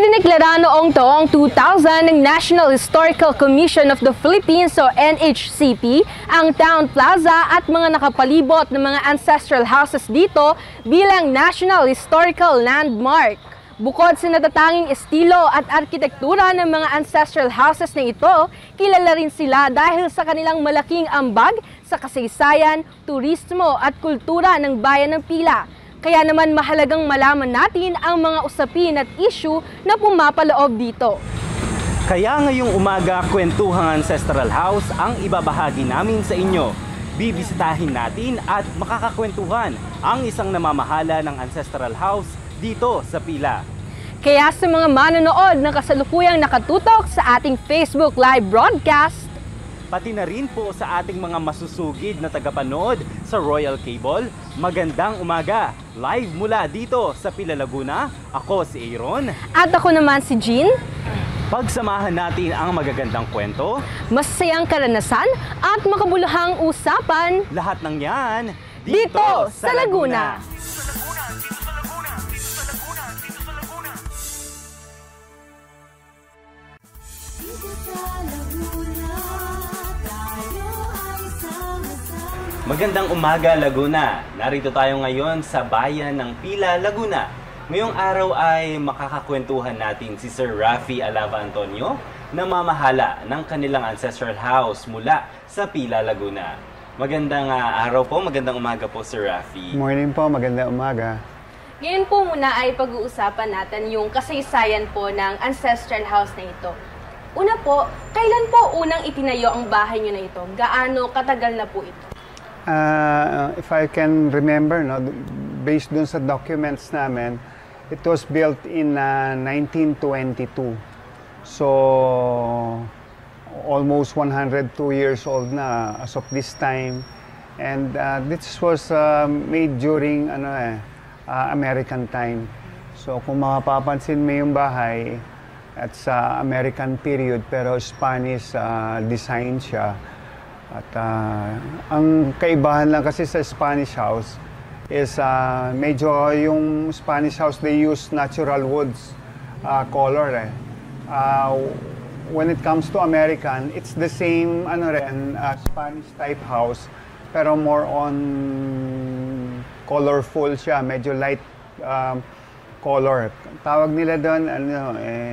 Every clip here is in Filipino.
Idineklara noong taong 2000 ng National Historical Commission of the Philippines o NHCP ang Town Plaza at mga nakapalibot ng mga ancestral houses dito bilang National Historical Landmark. Bukod sa natatanging estilo at arkitektura ng mga ancestral houses na ito, kilala rin sila dahil sa kanilang malaking ambag sa kasaysayan, turismo at kultura ng bayan ng Pila. Kaya naman mahalagang malaman natin ang mga usapin at issue na pumapaloob dito. Kaya ngayong umaga, Kwentuhang Ancestral House ang ibabahagi namin sa inyo. Bibisitahin natin at makakakwentuhan ang isang namamahala ng Ancestral House dito sa Pila. Kaya sa mga manonood na kasalukuyang nakatutok sa ating Facebook Live broadcast, pati na rin po sa ating mga masusugid na tagapanood sa Royal Cable, magandang umaga! Live mula dito sa Pila, Laguna, ako si Aaron. At ako naman si Jean. Pagsamahan natin ang magagandang kwento, masasayang karanasan at makabuluhang usapan. Lahat ng yan dito sa Laguna. Magandang umaga, Laguna! Narito tayo ngayon sa bayan ng Pila, Laguna. Ngayong araw ay makakakwentuhan natin si Sir Rafi Alava Antonio, na mamahala ng kanilang ancestral house mula sa Pila, Laguna. Magandang araw po, magandang umaga po, Sir Rafi. Morning po, magandang umaga. Ngayon po muna ay pag-uusapan natin yung kasaysayan po ng ancestral house na ito. Una po, kailan po unang itinayo ang bahay nyo na ito? Gaano katagal na po ito? If I can remember, no, based dun sa documents namin, it was built in 1922. So, almost 102 years old na as of this time. And this was made during American time. So, kung mapapansin mo yung bahay, at sa American period, pero Spanish design siya. At ang kaibahan lang kasi sa Spanish house is medyo yung Spanish house, they use natural woods color. When it comes to American, it's the same Spanish type house, pero more on colorful siya, medyo light color. Tawag nila doon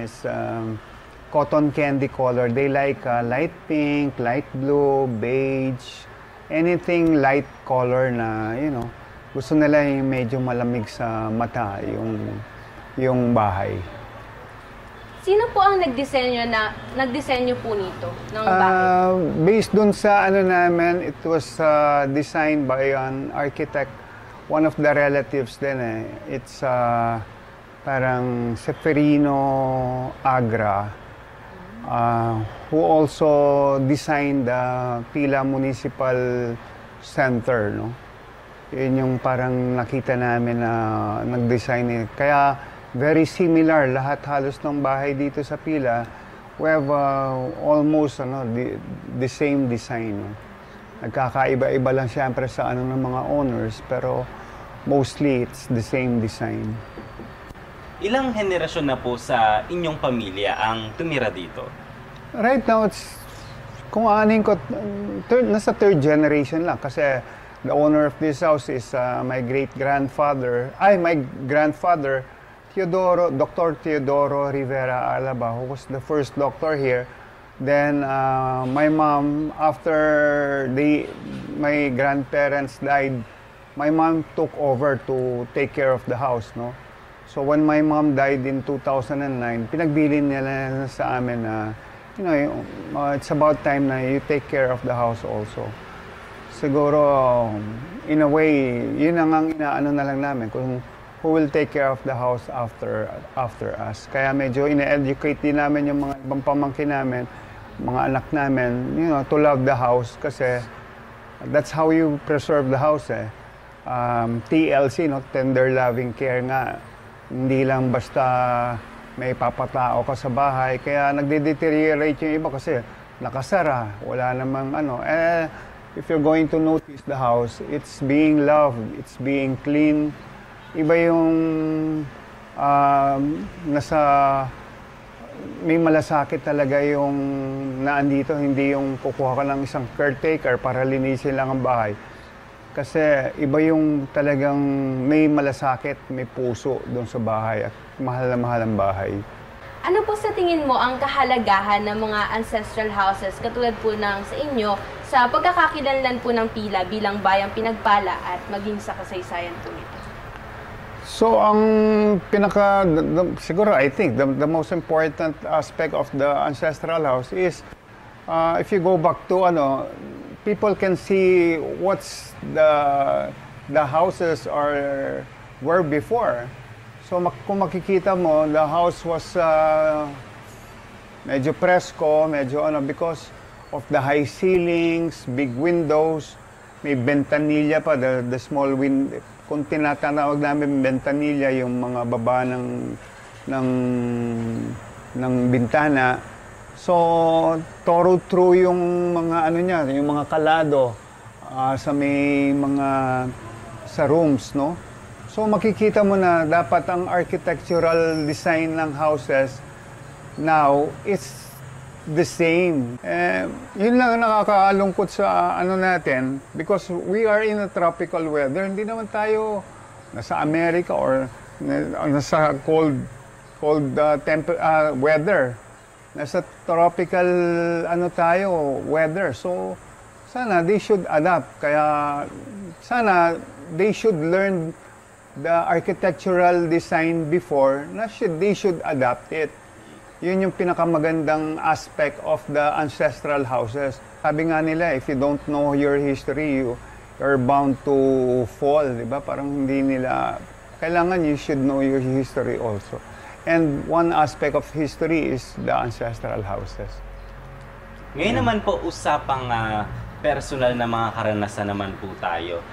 is cotton candy color. They like light pink, light blue, beige, anything light color na, gusto nila yung medyo malamig sa mata yung bahay. Sino po ang nagdisenyo po nito ng bahay? Based dun sa namin, it was designed by an architect, one of the relatives din . It's parang Seferino Agra. Who also designed the Pila Municipal Center, no? Yun yung parang nakita namin na nag-design . Kaya very similar lahat halos ng bahay dito sa Pila. We have almost the same design. No? Nagkakaiba-iba lang siyempre sa ng mga owners, pero mostly it's the same design. Ilang henerasyon na po sa inyong pamilya ang tumira dito? Right now, kung aanin ko, nasa third generation lang. Kasi the owner of this house is my grandfather, Dr. Teodoro Rivera Alaba, who was the first doctor here. Then my mom, after my grandparents died, my mom took over to take care of the house, no? So when my mom died in 2009, pinagbilin nila sa amin na, it's about time na you take care of the house also. Siguro, in a way, yun ang inaano na lang namin, kung who will take care of the house after us. Kaya medyo ina-educate din namin yung mga ibang pamangkin namin, mga anak namin, to love the house, kasi that's how you preserve the house . TLC, tender loving care nga. Hindi lang basta may papatao ka sa bahay. Kaya nagde-deteriorate yung iba kasi nakasara, wala namang if you're going to notice the house, it's being loved, it's being clean. Iba yung nasa may malasakit talaga yung naandito, hindi yung kukuha ka ng isang caretaker para linisin lang ang bahay. Kasi iba yung talagang may malasakit, may puso doon sa bahay at mahal na mahal ang bahay. Ano po sa tingin mo ang kahalagahan ng mga ancestral houses katulad po ng sa inyo sa pagkakakilanlan po ng Pila bilang bayang pinagpala at maging sa kasaysayan po nito? So, ang siguro I think the most important aspect of the ancestral house is if you go back to people can see what's the houses were before. So kung makikita mo, the house was medyo presko, medyo because of the high ceilings, big windows, may bentanilla pa, the small window. Kung tinatanawag namin bentanilla, yung mga baba ng bintana. So through yung mga niya, yung mga kalado sa may mga sa rooms, no? So makikita mo na dapat ang architectural design ng houses now is the same. Yun lang ang nakakalungkot sa natin because we are in a tropical weather. Hindi naman tayo nasa America or nasa cold weather. Nasa tropical tayo weather. So sana they should adapt. Kaya sana they should learn the architectural design before, they should adapt it. Yun yung pinakamagandang aspect of the ancestral houses. Sabi nga nila, if you don't know your history, you're bound to fall, di ba? Parang hindi nila, kailangan you should know your history also. And one aspect of history is the ancestral houses. Ngayon naman po, usapang personal na mga karanasan naman po tayo.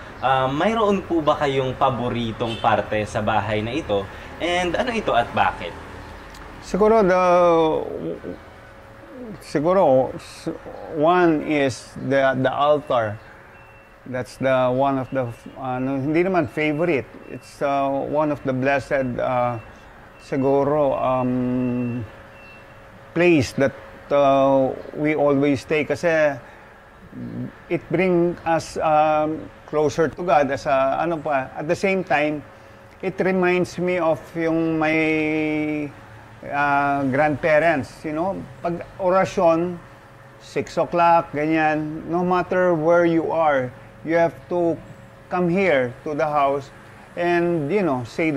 Mayroon po ba kayong paboritong parte sa bahay na ito? And ano ito at bakit? Siguro one is the altar. That's the one of the hindi naman favorite. It's one of the blessed siguro place that we always take kasi it brings us closer to God as at the same time it reminds me of yung my grandparents, pag orasyon 6 o'clock ganyan, no matter where you are, you have to come here to the house and say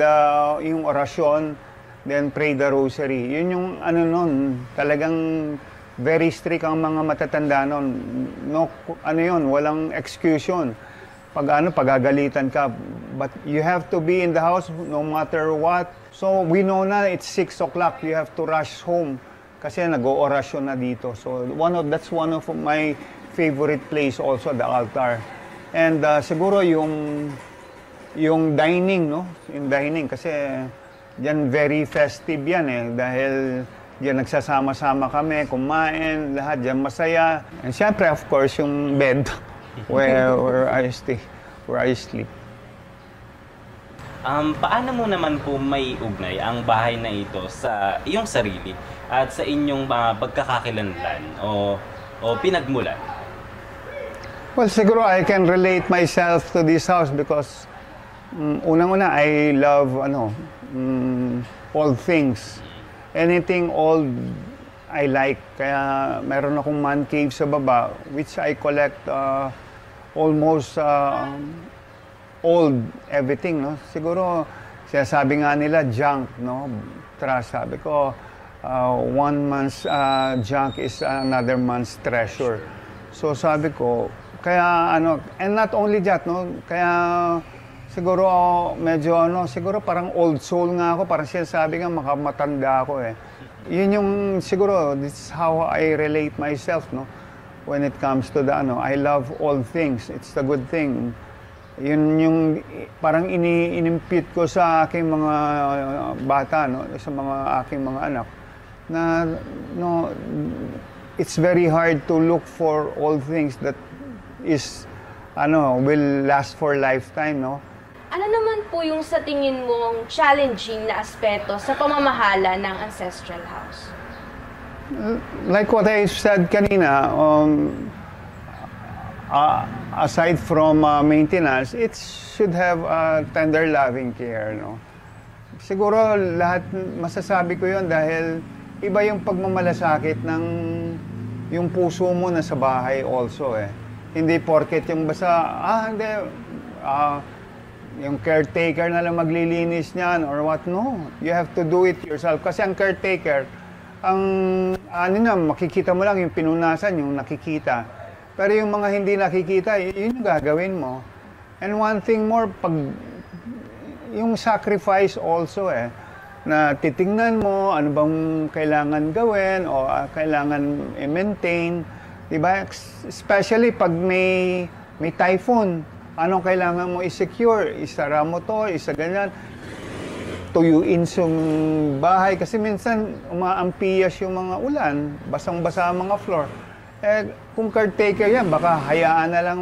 yung orasyon, then pray the rosary. Yun yung nun, talagang very strict ang mga matatanda nun. No, walang excuse yun. Pagagalitan ka. But you have to be in the house no matter what. So we know na it's 6 o'clock, you have to rush home. Kasi nag-oorasyon na dito. So that's one of my favorite place also, the altar. And siguro yung dining, no? Yung dining kasi yan very festive yan dahil diyan nagsasama-sama kami, kumain, lahat diyan masaya. And syempre of course yung bed where I stay, where I sleep. Paano mo naman po may ugnay ang bahay na ito sa iyong sarili at sa inyong pagkakakilanlan o pinagmulan? Well, siguro I can relate myself to this house because unang-una I love old things. Anything old I like. Kaya meron akong man cave sa baba which I collect almost old everything, no? Siguro sabi nga nila junk, no? Sabi ko one man's junk is another man's treasure. So sabi ko kaya and not only that, no? Kaya siguro medyo siguro parang old soul nga ako, parang sinasabi nga makamatanda ako Yun yung siguro this is how I relate myself, no? When it comes to the I love all things. It's the good thing. Yun yung parang inimpute ko sa aking mga bata, no? Sa mga aking mga anak na it's very hard to look for all things that is will last for lifetime, no? Ano naman po yung sa tingin mong challenging na aspeto sa pamamahala ng ancestral house? like what I said kanina, aside from maintenance, it should have tender loving care, no? Siguro lahat masasabi ko yon dahil iba yung pagmamalasakit ng yung puso mo na sa bahay also eh. Hindi porket yung basta, hindi, yung caretaker na lang maglilinis niyan or what, no. You have to do it yourself. Kasi ang caretaker, makikita mo lang yung pinunasan, yung nakikita. Pero yung mga hindi nakikita, yun yung gagawin mo. And one thing more, yung sacrifice also na titingnan mo ano bang kailangan gawin o kailangan i-maintain, diba? Especially pag may typhoon, anong kailangan mo i-secure, isara mo to, ganyan, tuyuin yung bahay kasi minsan umaampiyas yung mga ulan, basang-basa ang mga floor. Kung caretaker yan, baka hayaan na lang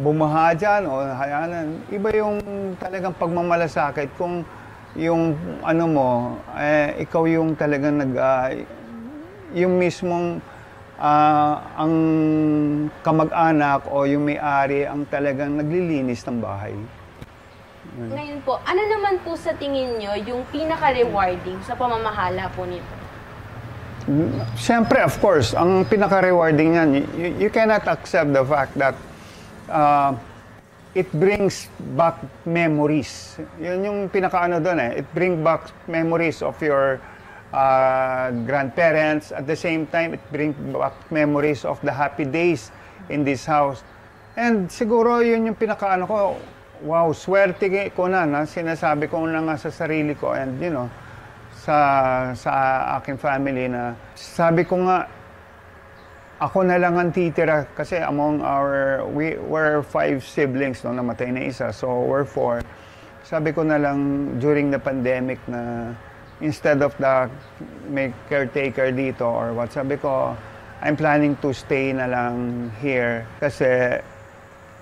bumaha dyan o hayaan na. Iba yung talagang pagmamalasakit kung yung ano mo, ikaw yung talagang yung mismong ang kamag-anak o yung may-ari ang talagang naglilinis ng bahay. Ngayon po, ano naman po sa tingin nyo yung pinaka-rewarding sa pamamahala po nito? Siyempre, of course, ang pinaka-rewarding niyan, you cannot accept the fact that it brings back memories. Yun yung pinaka-ano doon It brings back memories of your grandparents. At the same time, it brings back memories of the happy days in this house. And siguro yun yung pinaka-ano ko, wow, swerte ko na sinasabi ko na nga sa sarili ko and you know, sa aking family na sabi ko nga, ako na lang ang titira kasi among we're 5 siblings, no, namatay na isa, so we're 4. Sabi ko na lang during the pandemic na instead of may caretaker dito or what, sabi ko, I'm planning to stay na lang here kasi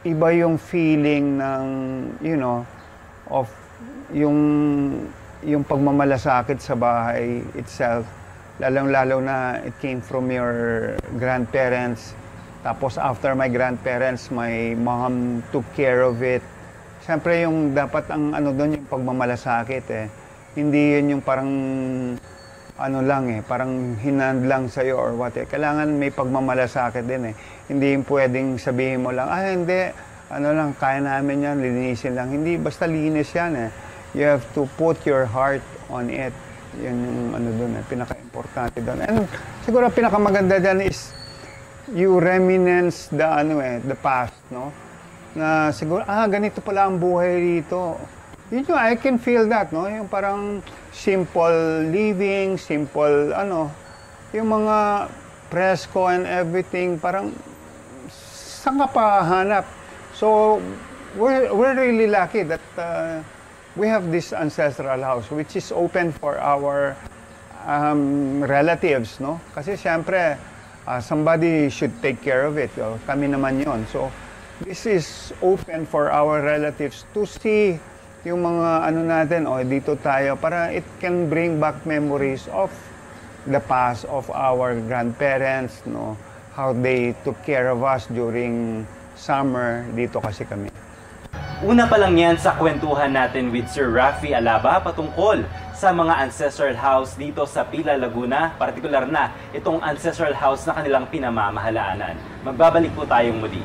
iba yung feeling ng, you know, of yung pagmamalasakit sa bahay itself. Lalong-lalo na it came from your grandparents. Tapos after my grandparents, my mom took care of it. Siyempre yung dapat ang ano doon yung pagmamalasakit Hindi yun yung parang ano lang parang hinand lang sa'yo or what Kailangan may pagmamalasakit din Hindi yung pwedeng sabihin mo lang, hindi, ano lang, kaya namin yan, linisin lang. Hindi, basta linis yan You have to put your heart on it. Yun yung ano doon pinaka-importante doon. And siguro pinakamaganda dyan is you reminisce the past, no? Na siguro, ganito pala ang buhay rito. Yun yung, I can feel that, no? Yung parang simple living, simple, yung mga presko and everything, parang saan ka pa hanap? So, we're really lucky that we have this ancestral house which is open for our relatives, no? Kasi siyempre, somebody should take care of it. Kami naman yon. So, this is open for our relatives to see yung mga natin, dito tayo, para it can bring back memories of the past of our grandparents, no? How they took care of us during summer, dito kasi kami. Una pa lang yan sa kwentuhan natin with Sir Rafi Alaba patungkol sa mga ancestral house dito sa Pila, Laguna, partikular na itong ancestral house na kanilang pinamamahalaanan. Magbabalik po tayong muli.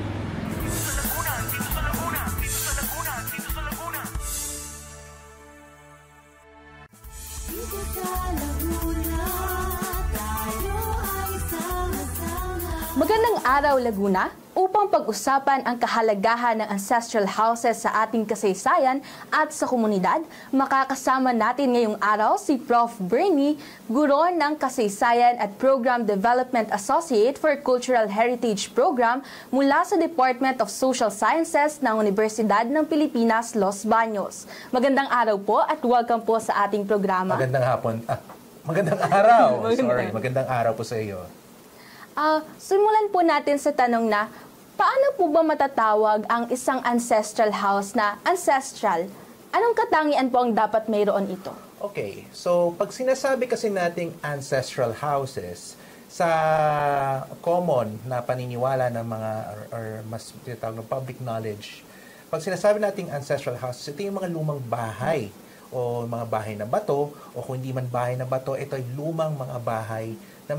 Magandang araw, Laguna! Upang pag-usapan ang kahalagahan ng ancestral houses sa ating kasaysayan at sa komunidad, makakasama natin ngayong araw si Prof. Bernie, guro ng Kasaysayan at Program Development Associate for Cultural Heritage Program mula sa Department of Social Sciences ng Universidad ng Pilipinas, Los Baños. Magandang araw po at welcome po sa ating programa. Magandang hapon. Magandang araw. Magandang araw po sa iyo. Simulan po natin sa tanong na, paano po ba matatawag ang isang ancestral house na ancestral? Anong katangian po ang dapat mayroon ito? Okay, so pag sinasabi kasi nating ancestral houses, sa common na paniniwala ng mga or mas tinatawag ng public knowledge, pag sinasabi nating ancestral houses, ito yung mga lumang bahay o mga bahay na bato o kung hindi man bahay na bato, ito ay lumang mga bahay ng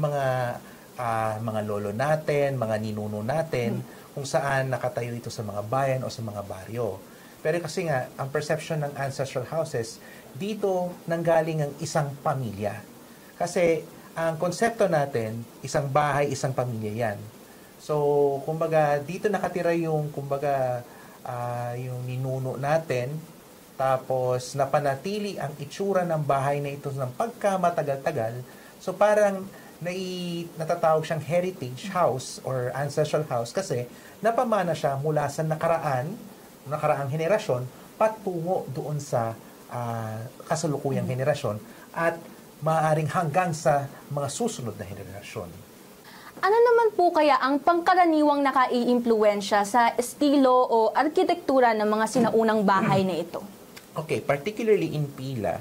mga lolo natin, mga ninuno natin, kung saan nakatayo ito sa mga bayan o sa mga baryo. Pero kasi nga, ang perception ng ancestral houses, dito nanggaling ang isang pamilya. Kasi ang konsepto natin, isang bahay, isang pamilya yan. So, kumbaga, dito nakatira yung, yung ninuno natin, tapos napanatili ang itsura ng bahay na ito ng pagkamatagal-tagal. So, parang natatawag siyang heritage house or ancestral house kasi napamana siya mula sa nakaraang henerasyon patungo doon sa kasalukuyang henerasyon at maaaring hanggang sa mga susunod na henerasyon. Ano naman po kaya ang pangkaraniwang nakaiimpluwensya sa estilo o arkitektura ng mga sinaunang bahay na ito? Okay, particularly in Pila,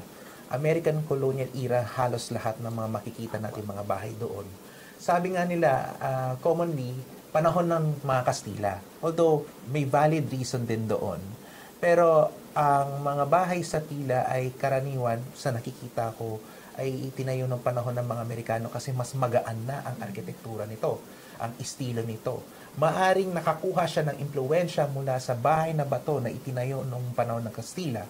American colonial era, halos lahat ng mga makikita natin mga bahay doon. Sabi nga nila, commonly, panahon ng mga Kastila. Although, may valid reason din doon. Pero, ang mga bahay sa Pila ay karaniwan, sa nakikita ko, ay itinayo ng panahon ng mga Amerikano kasi mas magaan na ang arkitektura nito, ang estilo nito. Maaring nakakuha siya ng impluwensya mula sa bahay na bato na itinayo noong panahon ng Kastila,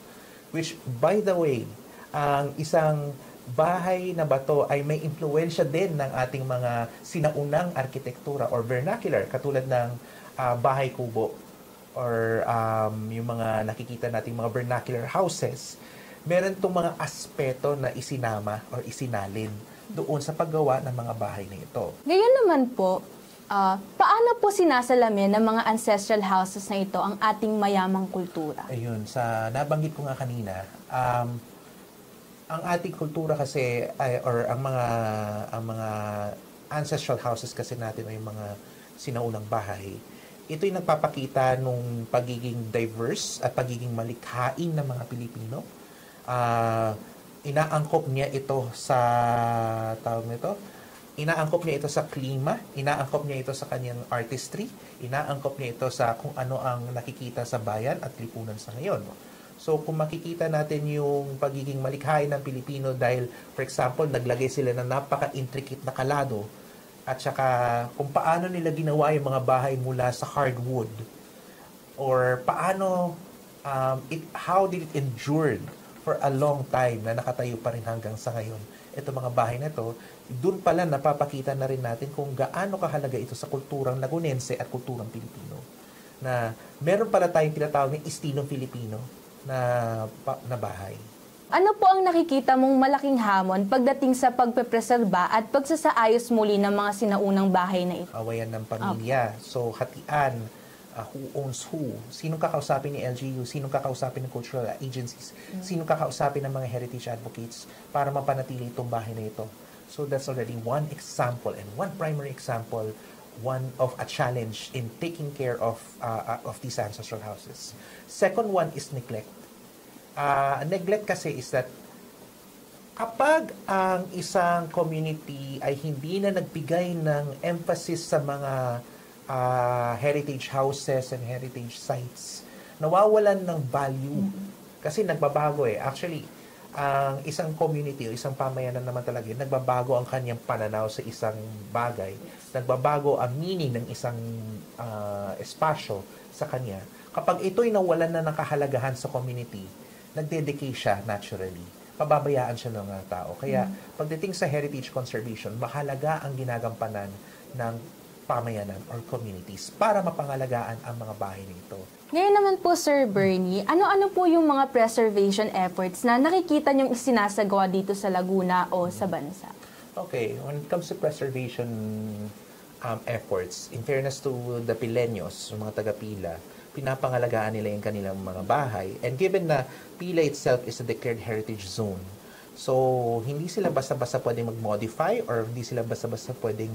which, by the way, ang isang bahay na bato ay may impluwensya din ng ating mga sinaunang arkitektura or vernacular, katulad ng bahay kubo or yung mga nakikita nating mga vernacular houses. Meron itong mga aspeto na isinama or isinalin doon sa paggawa ng mga bahay na ito. Ngayon naman po, paano po sinasalamin ng mga ancestral houses na ito ang ating mayamang kultura? Ayun, nabanggit ko nga kanina, ang ating kultura kasi or ang mga ancestral houses kasi natin ay mga sinaunang bahay. Ito'y nagpapakita nung pagiging diverse at pagiging malikhain ng mga Pilipino. Inaangkop niya ito sa inaangkop niya ito sa klima, inaangkop niya ito sa kanyang artistry, inaangkop niya ito sa kung ano ang nakikita sa bayan at lipunan sa ngayon. So kung makikita natin yung pagiging malikhain ng Pilipino dahil, for example, naglagay sila ng napaka-intricate na kalado at saka kung paano nila ginawa yung mga bahay mula sa hardwood or paano how did it endured for a long time na nakatayo pa rin hanggang sa ngayon. Ito mga bahay na ito, doon pala napapakita na rin natin kung gaano kahalaga ito sa kulturang Lagunense at kulturang Pilipino. Na meron pala tayong tinatawag ng istilong Filipino na bahay. Ano po ang nakikita mong malaking hamon pagdating sa pagpepreserba at pagsasaayos muli ng mga sinaunang bahay na ito? Awayan ng pamilya. So, hatian. Who owns who? Sinong kakausapin ni LGU? Sinong kakausapin ng cultural agencies? Sinong kakausapin ng mga heritage advocates para mapanatili itong bahay na ito? So that's already one example and one primary example, one of a challenge in taking care of these ancestral houses. Second one is neglect. Neglect kasi is that kapag ang isang community ay hindi na nagbigay ng emphasis sa mga heritage houses and heritage sites, nawawalan ng value. Kasi nagbabago eh. Actually, ang isang community o isang pamayanan naman talaga, nagbabago ang kanyang pananaw sa isang bagay. Nagbabago ang meaning ng isang espasyo sa kanya. Kapag ito'y nawalan na ng kahalagahan sa community, nagdedecay siya naturally. Pababayaan siya ng mga tao. Kaya, pagdating sa heritage conservation, mahalaga ang ginagampanan ng pamayanan or communities para mapangalagaan ang mga bahay nito. Ngayon naman po, Sir Bernie, ano-ano po yung mga preservation efforts na nakikita niyong isinasagawa dito sa Laguna o sa bansa? Okay, when it comes to preservation efforts, in fairness to the Pileños, yung mga taga-Pila, pinapangalagaan nila yung kanilang mga bahay. And given na Pila itself is a declared heritage zone, so, hindi sila basta-basta pwedeng mag-modify or hindi sila basta-basta pwedeng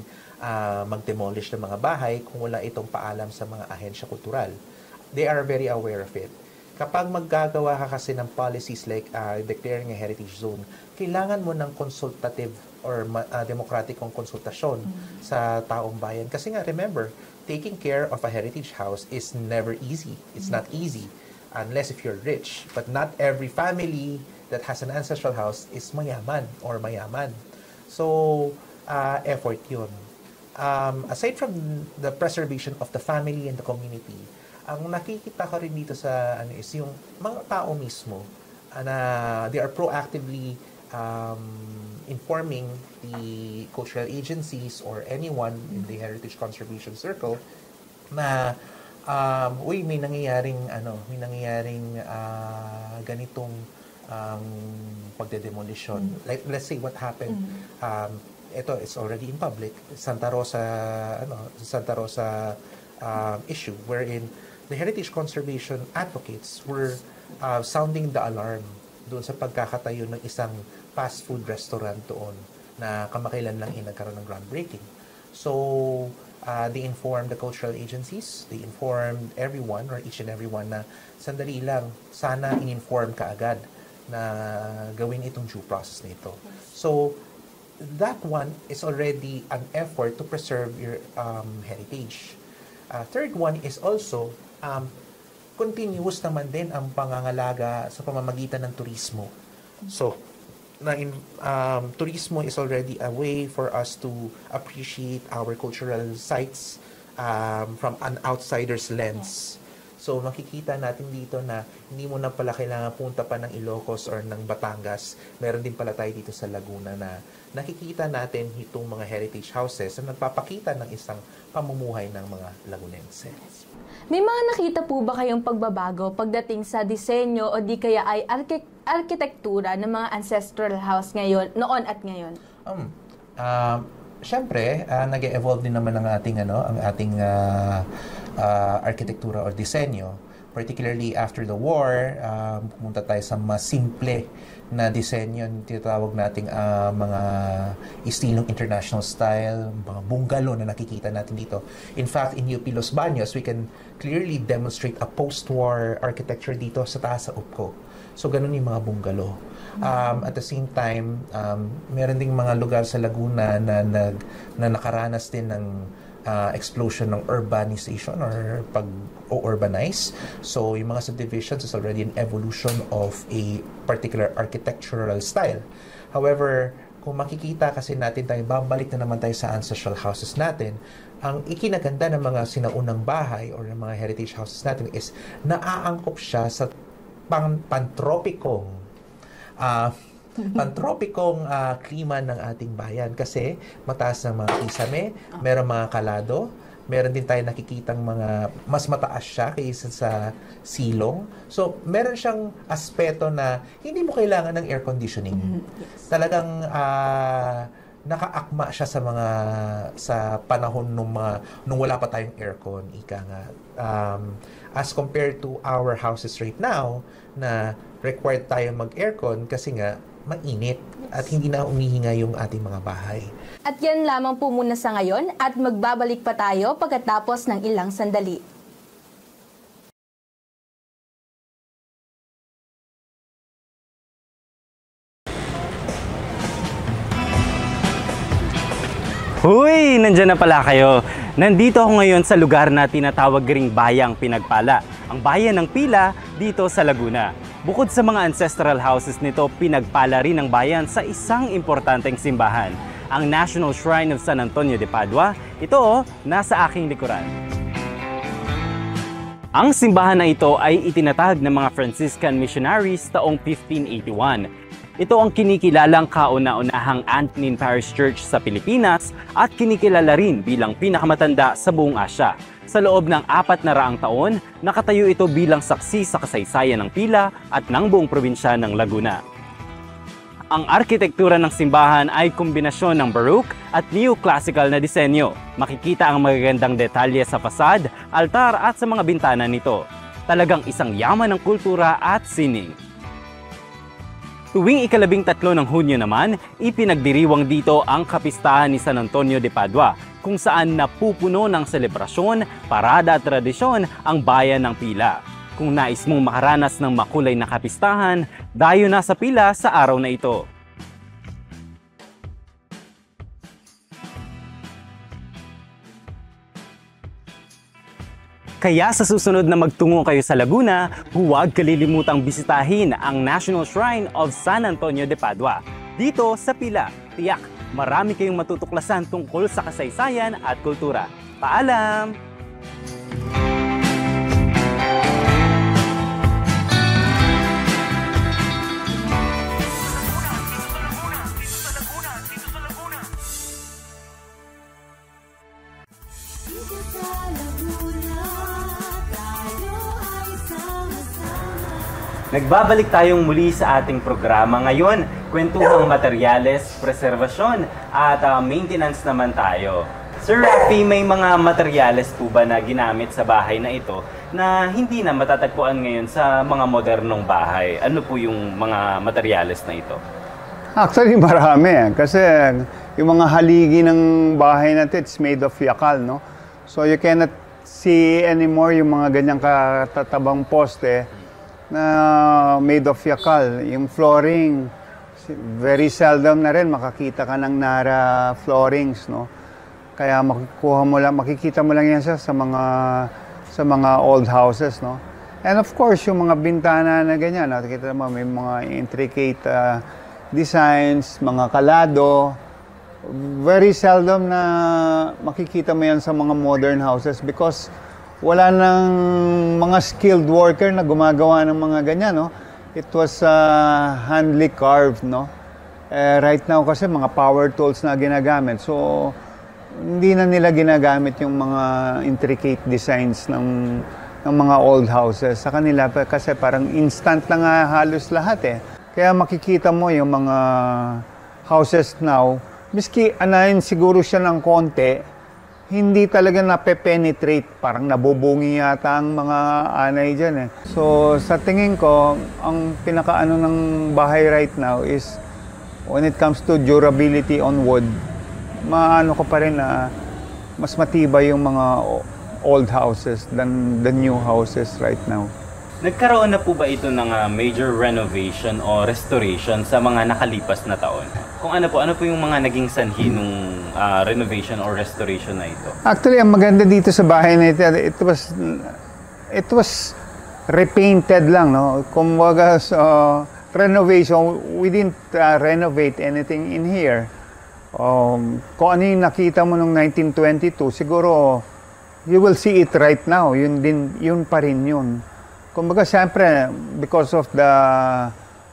mag-demolish ng mga bahay kung wala itong paalam sa mga ahensya kultural. They are very aware of it. kapag maggagawa ka kasi ng policies like declaring a heritage zone, kailangan mo ng consultative or demokratikong konsultasyon sa taong bayan. Kasi nga, remember, taking care of a heritage house is never easy. It's not easy unless if you're rich. But not every family that has an ancestral house is mayaman or mayaman. So, effort yun. Aside from the preservation of the family and the community, ang nakikita ko rin dito sa is yung mga tao mismo na they are proactively informing the cultural agencies or anyone in the heritage conservation circle na may nangyayaring ganitong pagdedemolition. Like, let's say what happened. Ito, it's already in public. Santa Rosa issue wherein the heritage conservation advocates were sounding the alarm doon sa pagkakatayo ng isang fast food restaurant doon na kamakailan lang nagkaroon ng groundbreaking. So, they informed the cultural agencies, they informed everyone or each and everyone na sandali lang, sana in-inform ka agad na gawin itong due process na ito. So, that one is already an effort to preserve your heritage. Third one is also continuous naman din ang pangangalaga sa pamamagitan ng turismo. So, turismo is already a way for us to appreciate our cultural sites from an outsider's lens. So, makikita natin dito na hindi mo na pala kailangan punta pa ng Ilocos or ng Batangas. Meron din pala tayo dito sa Laguna na nakikita natin itong mga heritage houses na nagpapakita ng isang pamumuhay ng mga Lagunenses. May mga nakita po ba kayong pagbabago pagdating sa disenyo o di kaya ay arkitektura ng mga ancestral house noon at ngayon? Siyempre, nag-evolve din naman ang ating arkitektura or disenyo. Particularly after the war, pumunta tayo sa mas simple na disenyo, tinatawag nating mga istilong international style, mga bungalow na nakikita natin dito. In fact, in UP Los Baños, we can clearly demonstrate a post-war architecture dito sa taas sa UPCO. So, ganun yung mga bungalow. At the same time, meron ding mga lugar sa Laguna na nakaranas din ng explosion ng urbanization or pag-urbanize. So, yung mga subdivisions is already an evolution of a particular architectural style. However, kung makikita kasi natin tayo, babalik na naman tayo sa ancestral houses natin, ang ikinaganda ng mga sinaunang bahay or ng mga heritage houses natin is naaangkop siya sa pantropikong klima ng ating bayan kasi mataas ng mga kisame, meron mga kalado, meron din tayo nakikitang mga mas mataas siya kaysa sa silong. So, meron siyang aspeto na hindi mo kailangan ng air conditioning. Yes. Talagang nakaakma siya sa panahon nung wala pa tayong aircon, ika nga. As compared to our houses right now na required tayo mag-aircon kasi nga mainit at hindi na umihinga yung ating mga bahay. At yan lamang po muna sa ngayon at magbabalik pa tayo pagkatapos ng ilang sandali. Huy! Nandiyan na pala kayo. Nandito ako ngayon sa lugar na tinatawag ring Bayang Pinagpala, ang bayan ng Pila dito sa Laguna. Bukod sa mga ancestral houses nito, pinagpala rin ang bayan sa isang importanteng simbahan, ang National Shrine of San Antonio de Padua. Ito nasa aking likuran. Ang simbahan na ito ay itinatag ng mga Franciscan missionaries taong 1581. Ito ang kinikilalang kauna-unahang Antonin Parish Church sa Pilipinas at kinikilala rin bilang pinakamatanda sa buong Asya. Sa loob ng 400 taon, nakatayo ito bilang saksi sa kasaysayan ng Pila at ng buong probinsya ng Laguna. Ang arkitektura ng simbahan ay kombinasyon ng Baroque at Neoclassical na disenyo. Makikita ang magagandang detalye sa fasad, altar at sa mga bintana nito. Talagang isang yaman ng kultura at sining. Tuwing ika-13 ng Hunyo naman, ipinagdiriwang dito ang kapistahan ni San Antonio de Padua, kung saan napupuno ng selebrasyon, parada at tradisyon ang bayan ng Pila. Kung nais mong makaranas ng makulay na kapistahan, dayo na sa pila sa araw na ito. Kaya sa susunod na magtungo kayo sa Laguna, huwag kalilimutang bisitahin ang National Shrine of San Antonio de Padua. Dito sa Pila, tiyak, marami kayong matutuklasan tungkol sa kasaysayan at kultura. Paalam! Nagbabalik tayong muli sa ating programa ngayon. Kwentuhang materyales, preserbasyon at maintenance naman tayo. Sir Rafi, may mga materyales po ba na ginamit sa bahay na ito na hindi na matatagpuan ngayon sa mga modernong bahay? Ano po yung mga materyales na ito? Actually, marami. Kasi yung mga haligi ng bahay natin, it's made of yakal, no? So you cannot see anymore yung mga ganyang katatabang poste na made of yakal. Yung flooring, very seldom na rin makakita ka ng Nara floorings, no? Kaya makikita mo lang yan sa mga old houses, no? And of course, yung mga bintana na ganyan, nakikita mo may mga intricate designs, mga kalado. Very seldom na makikita mo yan sa mga modern houses because wala nang mga skilled worker na gumagawa ng mga ganyan, no? It was handly carved, no? Right now kasi mga power tools na ginagamit. So, hindi na nila ginagamit yung mga intricate designs ng mga old houses. Sa kanila kasi parang instant na nga halos lahat eh. Kaya makikita mo yung mga houses now, miski anayin siguro siya ng konti, hindi talaga nape-penetrate. Parang nabubungi yata ang mga anay dyan eh. So sa tingin ko, ang pinakaano ng bahay right now is when it comes to durability on wood, maano ko pa rin na mas matibay yung mga old houses than the new houses right now. Nagkaroon na po ba ito ng major renovation o restoration sa mga nakalipas na taon? Kung ano po yung mga naging sanhi nung renovation or restoration na ito? Actually, ang maganda dito sa bahay na ito, it was repainted lang, no? Kumbaga, renovation, we didn't renovate anything in here. Kung ano yung nakita mo noong 1922, siguro you will see it right now. Yun pa rin yun. Kumbaga, siyempre, because of the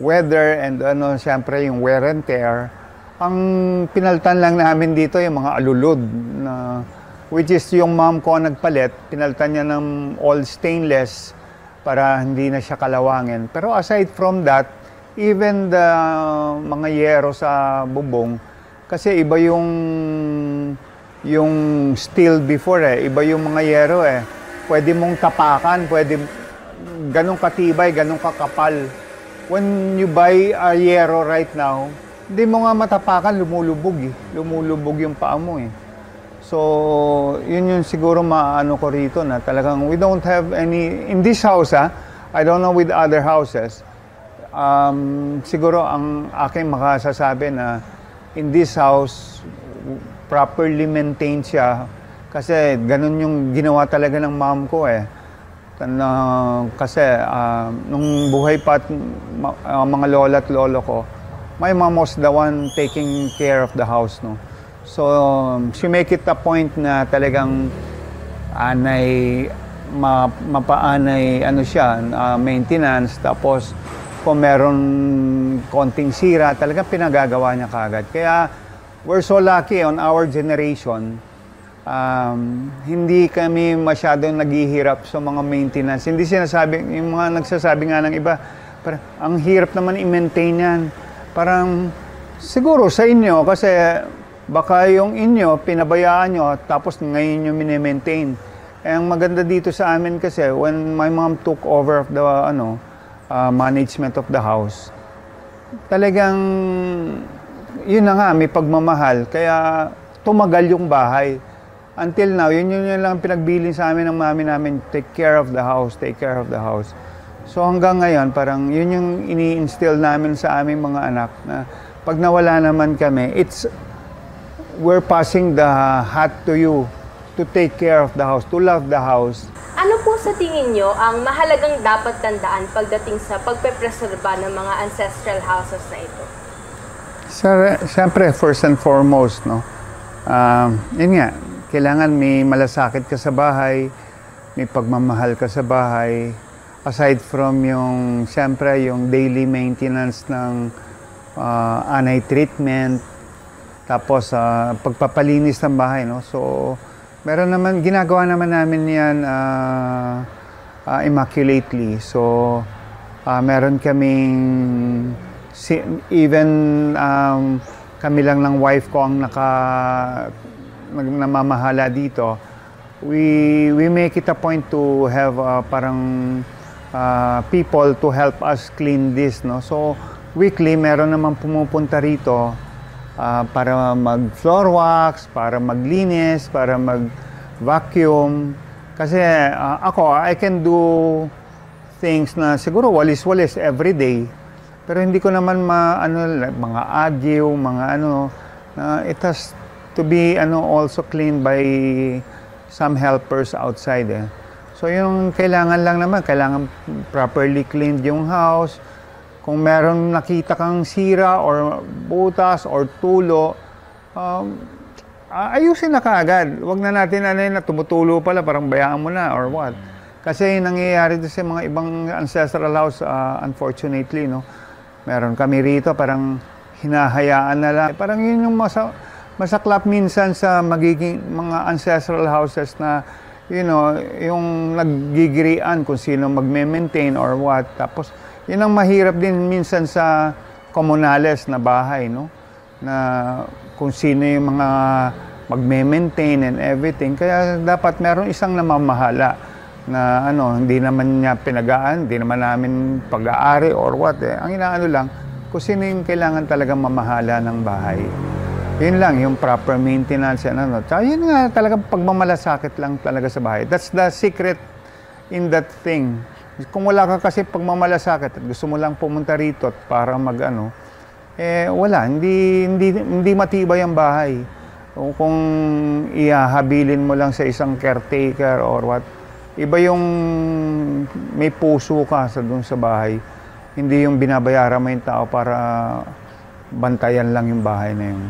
weather and siyempre yung wear and tear, ang pinaltan lang namin dito yung mga alulod na which is yung mom ko nagpalit, pinaltan niya ng all stainless para hindi na siya kalawangin. Pero aside from that, even the mga yero sa bubong, kasi iba yung steel before eh, iba yung mga yero eh. Pwede mong tapakan, pwede ganong katibay, ganong kakapal. When you buy a yero right now, hindi mo nga matapakan, lumulubog eh. Lumulubog yung paa mo eh. So, yun yung siguro maano ko rito na talagang we don't have any, in this house I don't know with other houses, siguro ang aking makasasabi na in this house, properly maintained siya kasi ganun yung ginawa talaga ng mom ko eh. Kasi nung buhay pa mga lola at lolo ko, my mom was the one taking care of the house, no. So she make it a point na talagang mapaanay siya, maintenance, tapos kung meron konting sira, talagang pinagagawa niya kaagad. Kaya we're so lucky on our generation. Hindi kami masyadong naghihirap sa mga maintenance. Hindi sinasabi, yung mga nagsasabi nga ng iba, parang, ang hirap naman i-maintain yan. Parang, siguro sa inyo, kasi baka yung inyo, pinabayaan nyo, tapos ngayon nyo mini-maintain. Ang maganda dito sa amin kasi, when my mom took over of the management of the house, talagang, yun na nga, may pagmamahal. Kaya tumagal yung bahay. until now, yun lang pinagbilin sa amin ng mami namin, take care of the house, take care of the house. So hanggang ngayon, parang yun yung ini-instill namin sa aming mga anak na pag nawala naman kami, we're passing the hat to you to take care of the house, to love the house. Ano po sa tingin nyo ang mahalagang dapat tandaan pagdating sa pagpepreserba ng mga ancestral houses na ito? Siyempre, first and foremost, no? Yun nga, kailangan may malasakit ka sa bahay, may pagmamahal ka sa bahay, aside from yung, siyempre, yung daily maintenance ng anay treatment, tapos pagpapalinis ng bahay, no? So, ginagawa naman namin yan immaculately. So, meron kaming, even kami lang ng wife ko ang namamahala dito, we make it a point to have parang people to help us clean this, no? So weekly meron naman pumupunta rito para mag-floor wax, para maglinis, para mag-vacuum. Kasi I can do things na siguro walis-walis every day. Pero hindi ko naman mga agyo, mga it has to be also cleaned by some helpers outside. So yung kailangan lang naman, kailangan properly cleaned yung house. Kung meron nakita kang sira or butas or tulo, ayusin na kaagad. Huwag na natin na tumutulo pala, parang bayaan mo na or what. Kasi nangyayari sa mga ibang ancestral house, unfortunately, no? Meron kami rito, parang hinahayaan na lang. Parang yun yung masaklap minsan sa magiging mga ancestral houses na, yung naggigirian kung sino magme-maintain or what. Tapos, yun ang mahirap din minsan sa komunales na bahay, no? Na kung sino yung mga magme-maintain and everything. Kaya dapat meron isang namamahala na hindi naman niya pinagaan, hindi naman namin pag-aari or what. Ang inaano lang, kung sino yung kailangan talaga mamahala ng bahay. Yun lang, yung proper maintenance and Tsaka yun nga, talagang pagmamalasakit lang talaga sa bahay. That's the secret in that thing. Kung wala ka kasi pagmamalasakit at gusto mo lang pumunta rito para wala, hindi matibay ang bahay. O kung ihahabilin mo lang sa isang caretaker or what, iba yung may puso ka dun sa bahay. Hindi yung binabayaran mo yung tao para bantayan lang yung bahay na yun.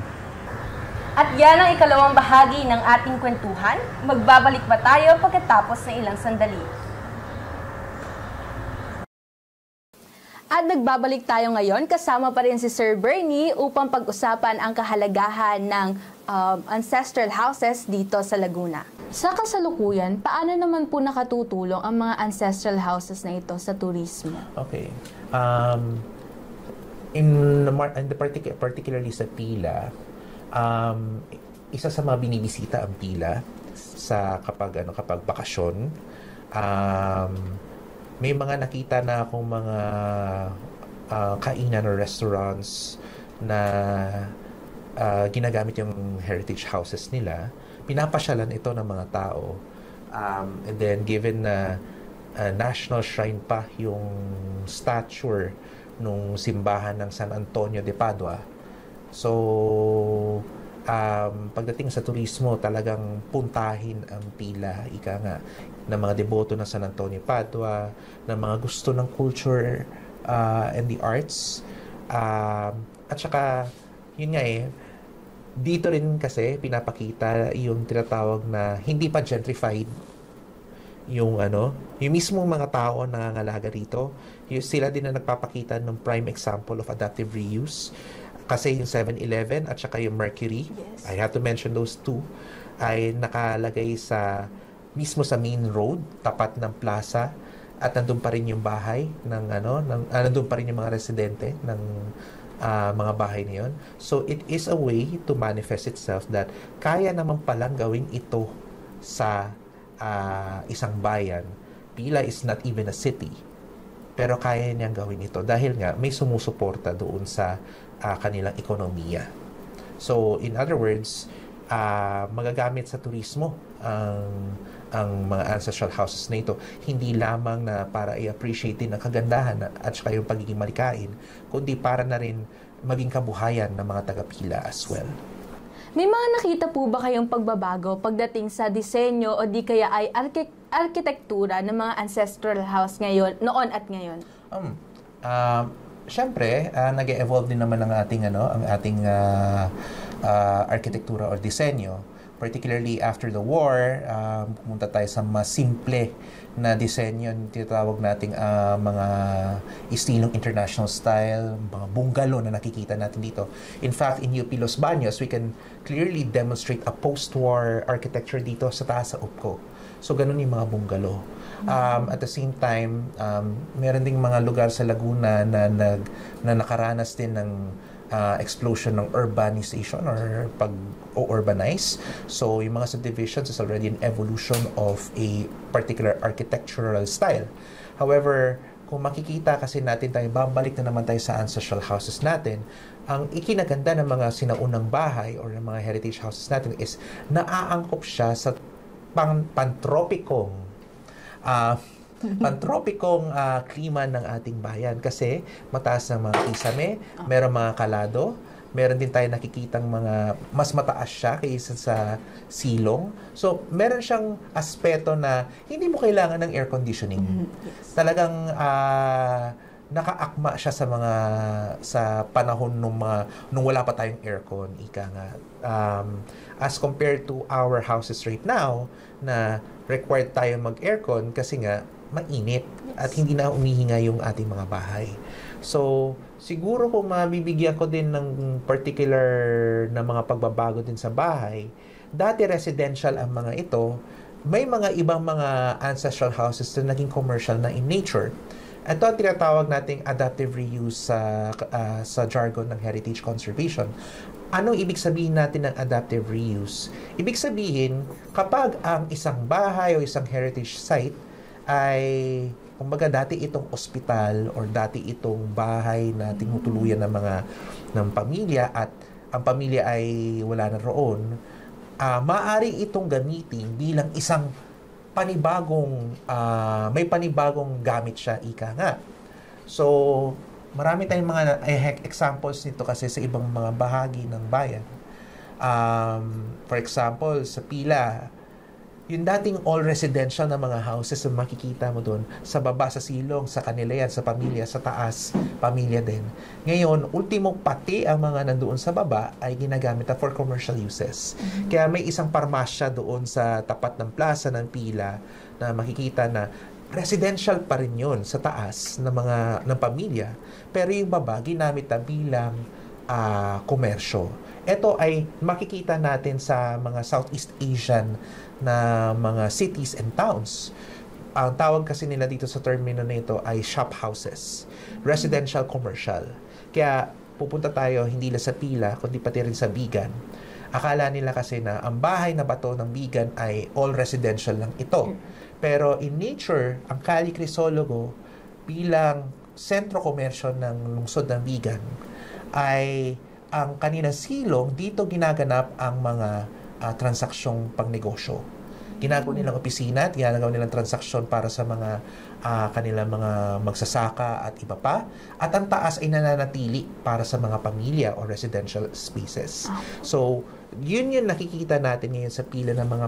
At yan ang ikalawang bahagi ng ating kwentuhan. Magbabalik ba tayo pagkatapos ng ilang sandali? At nagbabalik tayo ngayon, kasama pa rin si Sir Bernie upang pag-usapan ang kahalagahan ng ancestral houses dito sa Laguna. Sa kasalukuyan, paano naman po nakatutulong ang mga ancestral houses na ito sa turismo? Okay. Particularly sa Pila, isa sa mga binibisita ang Pila sa kapag bakasyon. May mga nakita na akong mga kainan or restaurants na ginagamit yung heritage houses nila. Pinapasyalan ito ng mga tao. And then, given na national shrine pa yung stature nung simbahan ng San Antonio de Padua. So, pagdating sa turismo, talagang puntahin ang Pila, ika nga, ng mga deboto ng San Antonio Padua, ng mga gusto ng culture and the arts. At saka, yun nga dito rin kasi pinapakita yung tinatawag na hindi pa gentrified yung yung mismong mga tao na nangangalaga rito. Sila din na nagpapakita ng prime example of adaptive reuse. Kasi yung 7-Eleven at saka yung Mercury, yes, I have to mention those two, ay nakalagay mismo sa main road, tapat ng plaza, at nandun pa rin yung bahay nandun pa rin yung mga residente ng mga bahay na yun. So, it is a way to manifest itself that kaya naman palang gawin ito sa isang bayan. Pila is not even a city. Pero kaya niyang gawin ito dahil nga may sumusuporta doon sa kanilang ekonomiya. So, in other words, magagamit sa turismo ang mga ancestral houses na ito. Hindi lamang na para i-appreciate din ang kagandahan at saka yung pagiging malikain, kundi para na rin maging kabuhayan ng mga taga-Pila as well. May mga nakita po ba kayong pagbabago pagdating sa disenyo o di kaya ay arkitektura ng mga ancestral house noon at ngayon? Siyempre, nag-evolve din naman ang ating arkitektura o disenyo. Particularly after the war, pumunta tayo sa mas simple na disenyo, tinatawag nating mga istilong international style, mga bungalow na nakikita natin dito. In fact, in UP Los Baños, we can clearly demonstrate a post-war architecture dito sa taas sa UPCO. So, ganun yung mga bungalow. At the same time, meron ding mga lugar sa Laguna na nakaranas din ng explosion ng urbanization or pag-urbanize. So, yung mga subdivisions is already an evolution of a particular architectural style. However, kung makikita kasi natin tayo, babalik na naman tayo sa ancestral houses natin, ang ikinaganda ng mga sinaunang bahay or ng mga heritage houses natin is naaangkop siya sa pantropikong klima ng ating bayan kasi mataas ng mga kisame, meron mga kalado, meron din tayo nakikitang mga mas mataas siya kaysa sa silong. So, meron siyang aspeto na hindi mo kailangan ng air conditioning. Yes. Talagang nakaakma siya sa panahon nung wala pa tayong aircon, ika nga. As compared to our houses right now na required tayo mag-aircon kasi nga mainit at hindi na umihinga yung ating mga bahay. So, siguro kung mabibigyan ko din ng particular na mga pagbabago din sa bahay, dati residential ang mga ito, may mga ibang mga ancestral houses na naging commercial na in nature. Ito ang tinatawag nating adaptive reuse sa jargon ng heritage conservation. Anong ibig sabihin natin ng adaptive reuse? Ibig sabihin, kapag ang isang bahay o isang heritage site ay, kumbaga dati itong ospital or dati itong bahay na tinutuluyan ng pamilya at ang pamilya ay wala na roon, maaari itong gamitin bilang isang may panibagong gamit siya, ika nga. So, marami tayong mga examples nito kasi sa ibang mga bahagi ng bayan. For example, sa Pila, yung dating all residential na mga houses na makikita mo doon, sa baba, sa silong, sa kanila yan, sa pamilya, sa taas, pamilya din. Ngayon, ultimo pati ang mga nandoon sa baba ay ginagamit for commercial uses. Kaya may isang parmasya doon sa tapat ng plaza ng Pila na makikita na residential pa rin yun sa taas ng pamilya. Pero yung baba, ginamit na bilang komersyo. Ito ay makikita natin sa mga Southeast Asian na mga cities and towns. Ang tawag kasi nila dito sa termino na ito ay shop houses. Residential commercial. Kaya pupunta tayo hindi lang sa Pila, kundi pati rin sa Bigan. Akala nila kasi na ang bahay na bato ng Bigan ay all residential lang ito. Pero in nature, ang Cali Crisologo bilang sentro komersyo ng lungsod ng Bigan ay ang kanilang silong, dito ginaganap ang mga transaksyong pangnegosyo. Ginagawa nilang opisina at ginagawa nilang transaksyon para sa mga kanilang mga magsasaka at iba pa. At ang taas ay nananatili para sa mga pamilya o residential spaces. So, yun yung nakikita natin ngayon sa Pila ng mga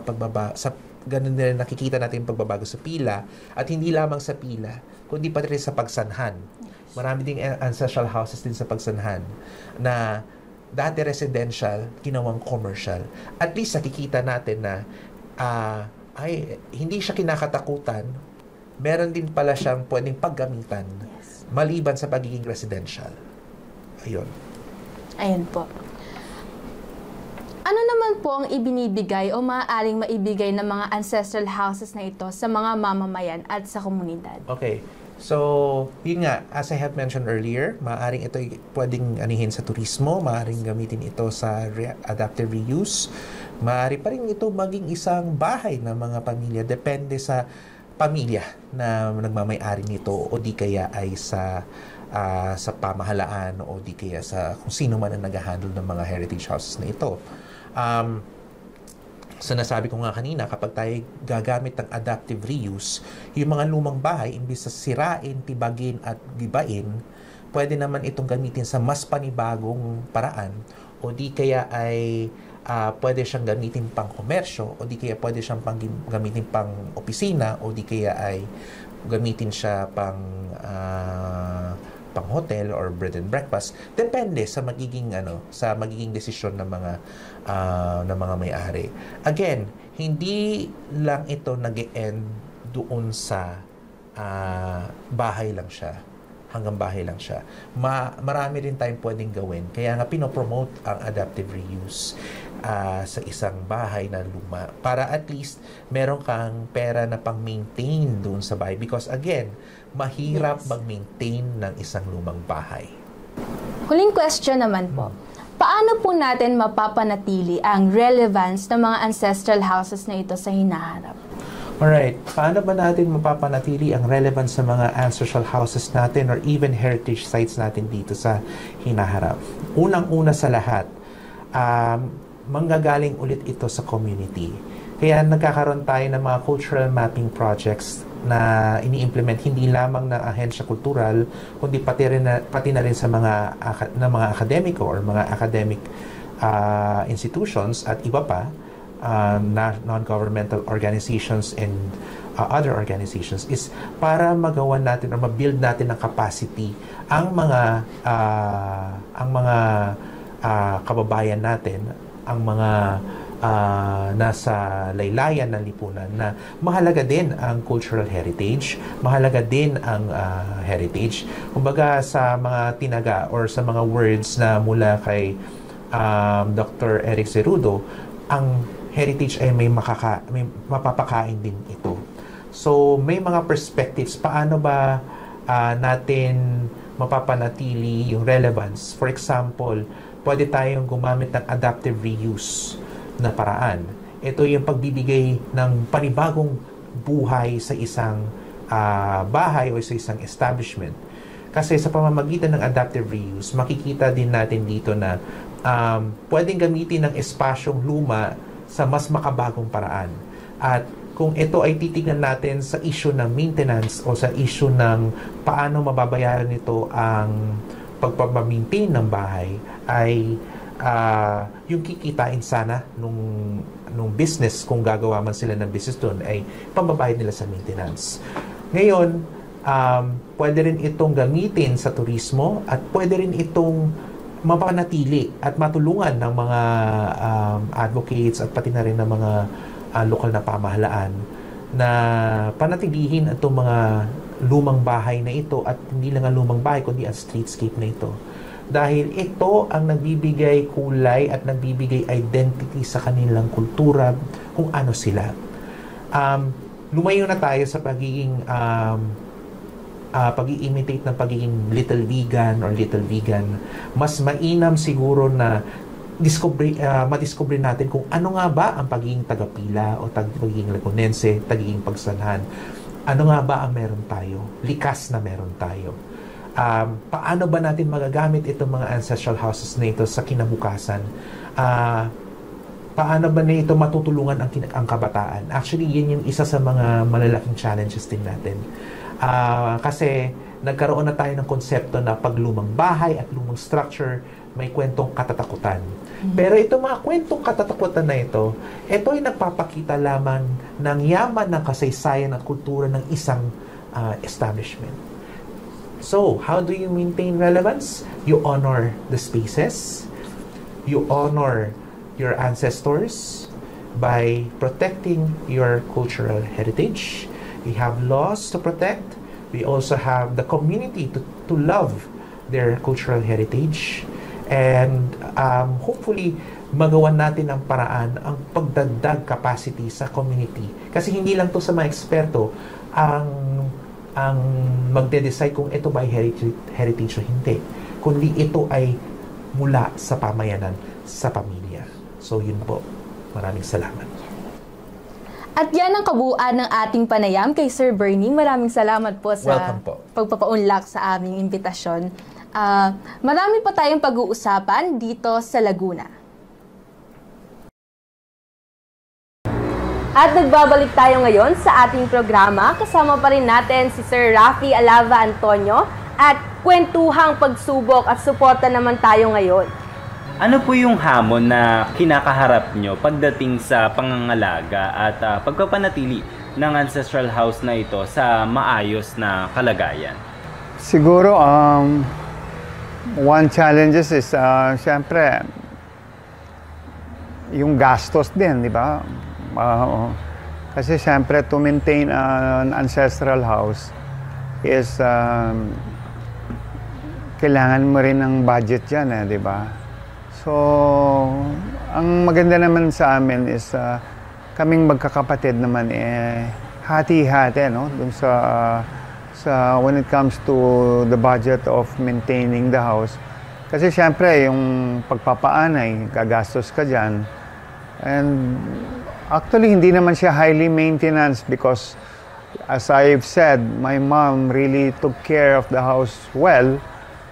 ganun din nakikita natin yung pagbabago sa Pila at hindi lamang sa Pila, kundi pati rin sa Pagsanhan. Marami ding ancestral houses din sa Pagsanhan na dati residential, ginawang commercial. At least nakikita natin na hindi siya kinakatakutan. Meron din pala siyang pwedeng paggamitan maliban sa pagiging residential. Ayun. Ayun po. Ano naman po ang ibinibigay o maaaring maibigay ng mga ancestral houses na ito sa mga mamamayan at sa komunidad? Okay. So, yun nga, as I have mentioned earlier, maaaring ito pwedeng anihin sa turismo, maaaring gamitin ito sa adaptive reuse, maaari pa rin ito maging isang bahay ng mga pamilya, depende sa pamilya na nagmamay-ari nito o di kaya ay sa pamahalaan o di kaya sa kung sino man ang nag-handle ng mga heritage houses na ito. So nasabi ko nga kanina, kapag tayo gagamit ng adaptive reuse, yung mga lumang bahay, imbis sa sirain, tibagin at gibain, pwede naman itong gamitin sa mas panibagong paraan, o di kaya ay pwede siyang gamitin pang komersyo, o di kaya pwede siyang gamitin pang opisina, o di kaya ay gamitin siya pang hotel or bread and breakfast. Depende sa magiging desisyon ng mga may-ari. Again, hindi lang ito nag-e-end doon sa bahay lang siya. Hanggang bahay lang siya. Marami rin tayong pwedeng gawin. Kaya nga pinopromote ang adaptive reuse sa isang bahay na luma para at least meron kang pera na pang-maintain doon sa bahay. Because again, mahirap mag-maintain ng isang lumang bahay. Huling question naman po. Paano po natin mapapanatili ang relevance ng mga ancestral houses na ito sa hinaharap? Alright, paano ba natin mapapanatili ang relevance sa mga ancestral houses natin or even heritage sites natin dito sa hinaharap? Unang-una sa lahat, manggagaling ulit ito sa community. Kaya nagkakaroon tayo ng mga cultural mapping projects na ini-implement hindi lamang ng ahensya kultural, kundi pati na rin sa mga akademiko or mga academic institutions at iba pa, non-governmental organizations and other organizations, is para magawa natin or ma-build natin ng capacity ang mga kababayan natin, ang mga nasa laylayan ng lipunan, na mahalaga din ang cultural heritage, mahalaga din ang heritage. Kumbaga sa mga tinaga or sa mga words na mula kay Dr. Eric Zerudo, ang heritage ay may mapapakain din ito. So may mga perspectives, paano ba natin mapapanatili yung relevance? For example, pwede tayong gumamit ng adaptive reuse na paraan. Ito yung pagbibigay ng panibagong buhay sa isang bahay o sa isang establishment. Kasi sa pamamagitan ng adaptive reuse, makikita din natin dito na pwedeng gamitin ng espasyong luma sa mas makabagong paraan. At kung ito ay titignan natin sa issue ng maintenance o sa issue ng paano mababayaran nito ang pagpapamaintain ng bahay, ay yung kikitain sana nung business, kung gagawa man sila ng business doon, ay pambabayad nila sa maintenance. Ngayon, pwede rin itong gamitin sa turismo at pwede rin itong mapanatili at matulungan ng mga advocates at pati na rin ng mga lokal na pamahalaan na panatilihin itong mga lumang bahay na ito, at hindi lang ang lumang bahay kundi ang streetscape na ito. Dahil ito ang nagbibigay kulay at nagbibigay identity sa kanilang kultura, kung ano sila. Lumayo na tayo sa pag-i-imitate ng pagiging little vegan or little vegan. Mas mainam siguro na madiscover natin kung ano nga ba ang pagiging tagapila o pagiging Lagunense, pagiging pagsanhan. Ano nga ba ang meron tayo? Likas na meron tayo. Paano ba natin magagamit itong mga ancestral houses na ito sa kinabukasan? Paano ba na ito matutulungan ang kabataan? Actually, yun yung isa sa mga malalaking challenges din natin. Kasi nagkaroon na tayo ng konsepto na pag lumang bahay at lumang structure, may kwentong katatakutan. Pero itong mga kwentong katatakutan na ito ay nagpapakita lamang ng yaman ng kasaysayan at kultura ng isang establishment. So, how do you maintain relevance? You honor the spaces. You honor your ancestors by protecting your cultural heritage. We have laws to protect. We also have the community to love their cultural heritage. And hopefully, magawan natin ang paraan, ang pagdagdag capacity sa community. Kasi hindi lang to sa mga eksperto ang magde-decide kung ito ba ay heritage o hindi, kundi ito ay mula sa pamayanan, sa pamilya. So yun po. Maraming salamat. At yan ang kabuuan ng ating panayam kay Sir Bernie. Maraming salamat po sa pagpapaunlak sa aming imbitasyon. Marami pa tayong pag-uusapan dito sa Laguna. At nagbabalik tayo ngayon sa ating programa. Kasama pa rin natin si Sir Raffy Alava Antonio at kwentuhang pagsubok at suporta naman tayo ngayon. Ano po yung hamon na kinakaharap nyo pagdating sa pangangalaga at pagpapanatili ng ancestral house na ito sa maayos na kalagayan? Siguro, one challenges is, syempre, yung gastos din, di ba? Kasi syempre, to maintain an ancestral house is, kailangan mo rin ng budget yan, di ba? So, ang maganda naman sa amin is, kaming magkakapatid naman, hati-hati, no? Dun sa when it comes to the budget of maintaining the house. Kasi syempre, yung pagpapaanay, gagastos ka dyan. And actually, hindi naman siya highly maintenance because, as I've said, my mom really took care of the house well.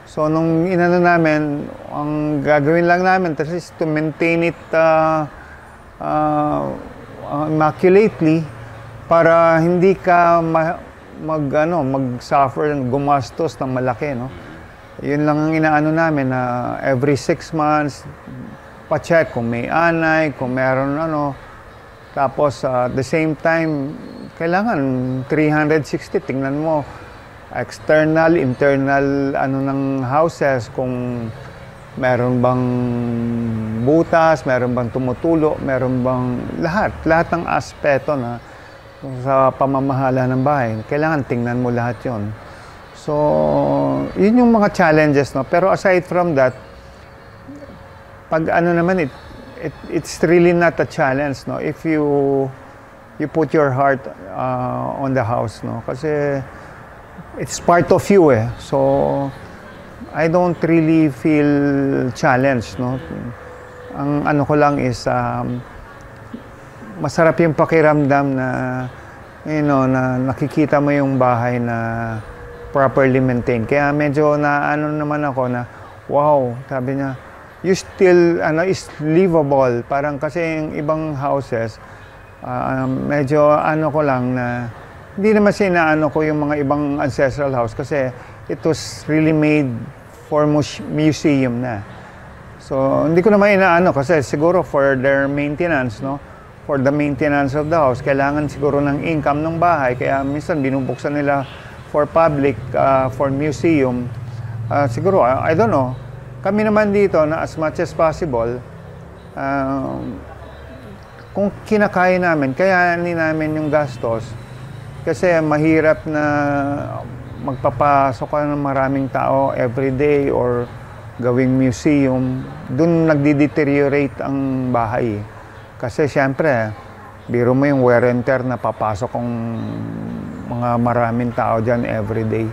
So, nung inano namin, ang gagawin lang namin is to maintain it immaculately para hindi ka mag-suffer, gumastos ng malaki, no? Yun lang ang inaano namin na every 6 months, pa-check kung may anay, kung meron Tapos, at the same time, kailangan 360, tingnan mo, external, internal, ng houses, kung meron bang butas, meron bang tumutulo, meron bang lahat ng aspeto na sa pamamahala ng bahay. Kailangan tingnan mo lahat yon. So, yun yung mga challenges, no? Pero aside from that, pag naman, it's really not a challenge, no? If you put your heart on the house, no? Kasi it's part of you, eh. So, I don't really feel challenged, no? Ang ko lang is, masarap yung pakiramdam na, na nakikita mo yung bahay na properly maintained. Kaya medyo naman ako na, wow, sabi niya, you still, is livable. Parang kasi yung ibang houses, medyo ko lang na, hindi naman sinaano ko yung mga ibang ancestral house kasi it was really made for museum na. So, hindi ko naman inaano kasi siguro for their maintenance, no? For the maintenance of the house, kailangan siguro ng income ng bahay. Kaya minsan binubuksan nila for public, for museum. Siguro, I don't know. Kami naman dito na as much as possible, kung kinakaya namin, kayanin namin yung gastos. Kasi mahirap na magpapasok ka ng maraming tao every day or gawing museum. Doon nagdi-deteriorate ang bahay. Kasi siyempre, biro mo yung wear and tear na papasok ang mga maraming tao dyan every day.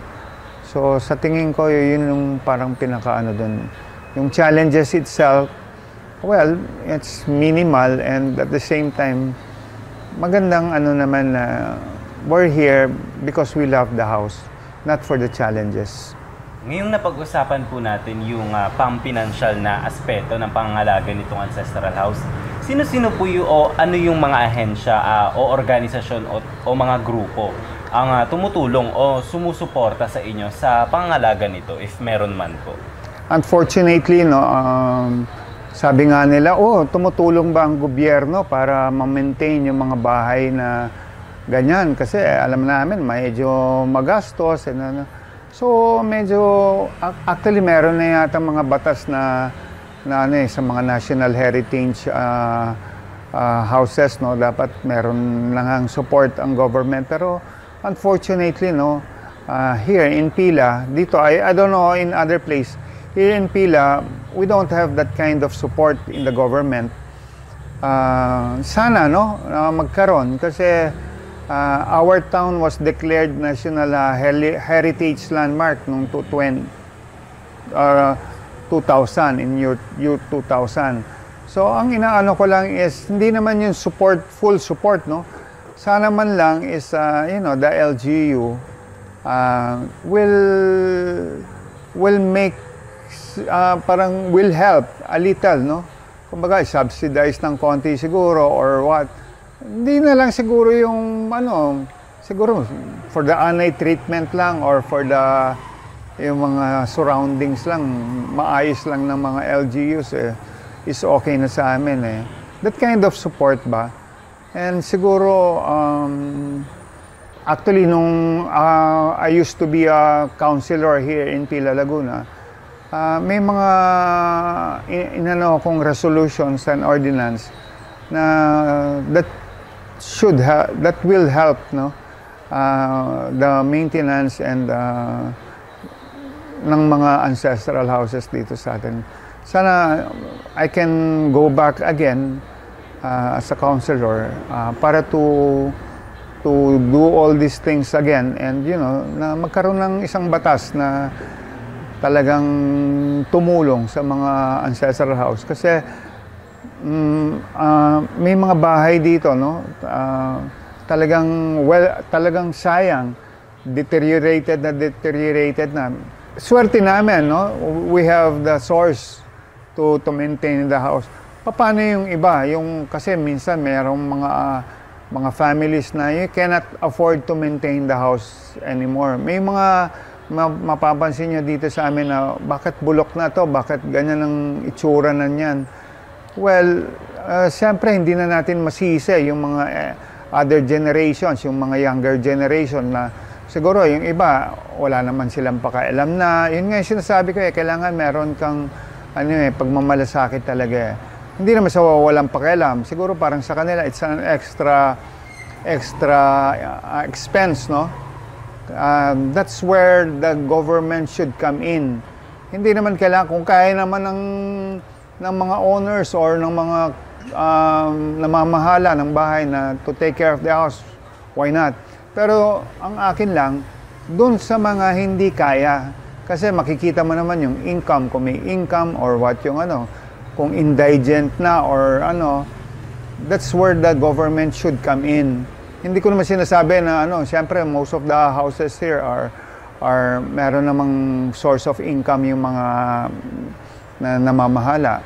So sa tingin ko, yun yung parang pinakaano doon. Yung challenges itself, well, it's minimal and at the same time, magandang naman na we're here because we love the house, not for the challenges. Ngayong napag-usapan po natin yung pang-pinansyal na aspeto ng pangangalaga nitong ancestral house. Sino-sino po ano yung mga ahensya o organisasyon o mga grupo ang tumutulong o sumusuporta sa inyo sa pangangalaga nito if meron man po? Unfortunately, sabi nga nila, tumutulong ba ang gobyerno para ma-maintain yung mga bahay na ganyan? Kasi alam namin, medyo magastos. So, medyo, actually, meron na yata mga batas na sa mga national heritage houses, no, dapat meron lang ang support ang government. Pero, unfortunately, here in Pila, dito, I don't know in other place, here in Pila, we don't have that kind of support in the government. Sana, magkaroon. Kasi, our town was declared National Heritage Landmark noong 2000, in year 2000. So, ang inaano ko lang is, hindi naman yung support, full support, no? Sana man lang is, the LGU will make, parang will help a little, no? Kumbaga, subsidize ng konti siguro or what. Hindi na lang siguro yung siguro for the anay treatment lang or for yung mga surroundings lang, maayos lang ng mga LGUs is okay na sa amin That kind of support ba? And siguro, actually nung I used to be a counselor here in Pila, Laguna, may mga inano akong resolutions and ordinance na that will help the maintenance and ng mga ancestral houses dito sa atin. Sana I can go back again as a counselor para to do all these things again and na magkaroon ng isang batas na talagang tumulong sa mga ancestral house kasi may mga bahay dito talagang sayang, deteriorated na. Swerte namin we have the source to maintain the house. Paano yung iba? Kasi minsan mayroong mga families na you cannot afford to maintain the house anymore. May mga mapapansin nyo dito sa amin na bakit bulok na to, bakit ganyan ang itsura na niyan. Well, siyempre hindi na natin masisi yung mga other generations, yung mga younger generation na siguro yung iba wala naman silang pakialam na. Yun nga yung sinasabi ko kailangan meron kang pagmamalasakit talaga Hindi naman sa walang pakialam. Siguro parang sa kanila it's an extra expense, no? That's where the government should come in. Hindi naman kailangan kung kaya naman ng mga owners or ng mga namamahala ng bahay na to take care of the house, why not? Pero ang akin lang, dun sa mga hindi kaya, kasi makikita mo naman yung income, kung may income or what yung kung indigent na or that's where the government should come in. Hindi ko naman sinasabi na siyempre most of the houses here are meron namang source of income yung mga na namamahala.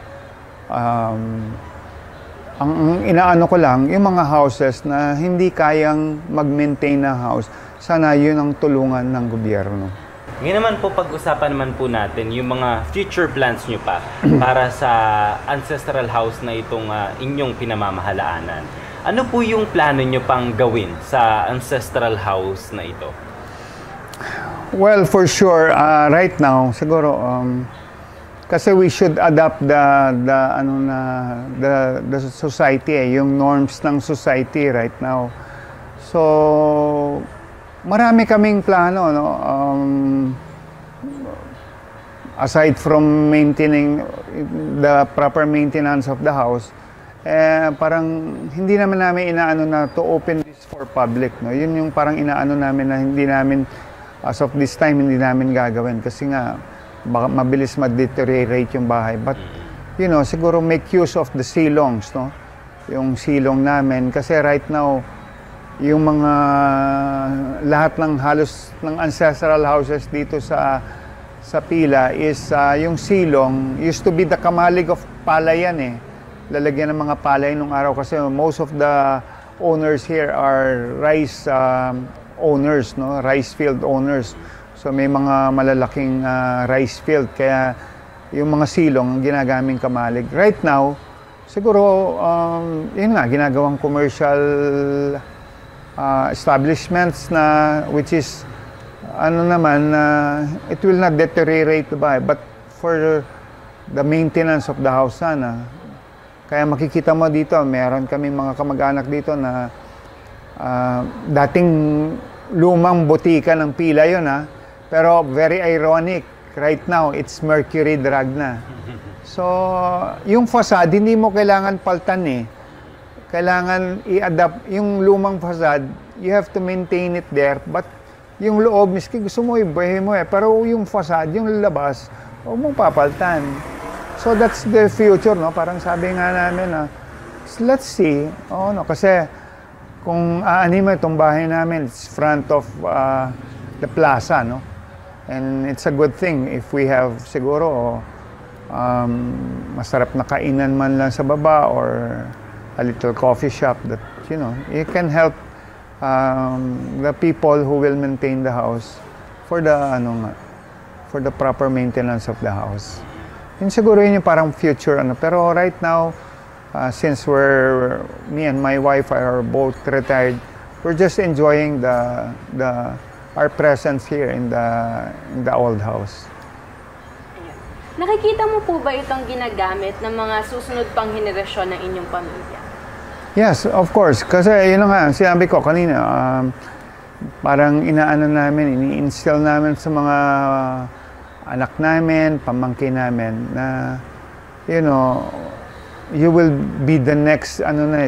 Ang inaano ko lang, yung mga houses na hindi kayang mag-maintain na house, sana yun ang tulungan ng gobyerno. Ngayon naman po, pag-usapan naman po natin yung mga future plans nyo pa para sa ancestral house na itong inyong pinamamahalaanan. Ano po yung plano nyo pang gawin sa ancestral house na ito? Well, for sure, right now, siguro, kasi we should adapt the society, yung norms ng society right now. So, marami kaming plano, aside from maintaining the proper maintenance of the house, parang hindi namin inaano na to open this for public, no? Yun yung parang inaano namin na hindi namin, as of this time, hindi namin gagawin kasi nga baka mabilis ma-deteriorate yung bahay. But, siguro make use of the silongs, no? Yung silong namin. Kasi right now, yung mga lahat ng halos ng ancestral houses dito sa Pila is yung silong used to be the kamalig of palay yan lalagyan ng mga palay nung araw kasi most of the owners here are rice owners, no? Rice field owners. So may mga malalaking rice field kaya yung mga silong ang ginagaming kamalig. Right now siguro yun nga ginagawang commercial establishments na which is naman it will not deteriorate the bahay but for the maintenance of the house sana. Kaya makikita mo dito meron kaming mga kamag-anak dito na dating lumang botika ng Pila yun pero very ironic right now it's Mercury Drug na. So yung facade hindi mo kailangan paltan kailangan i-adapt yung lumang facade, you have to maintain it there, but yung loob, miski gusto mo ibahin mo pero yung facade, yung labas, huwag mong papaltan. So that's the future, no? Parang sabi nga namin let's see, kasi kung aanin mo itong bahay namin, it's front of the plaza, no? And it's a good thing if we have siguro masarap na kainan man lang sa baba or a little coffee shop that you can help the people who will maintain the house for the for the proper maintenance of the house. Yun siguro yun yung parang future pero right now since me and my wife are both retired, we're just enjoying our presence here in the old house. Nakikita mo po ba itong ginagamit ng mga susunod pang henerasyon ng inyong pamilya? Yes, of course. Kasi yun nga, sinabi ko kanina, parang ini-instill namin sa mga anak namin, pamangkin namin na, you will be the next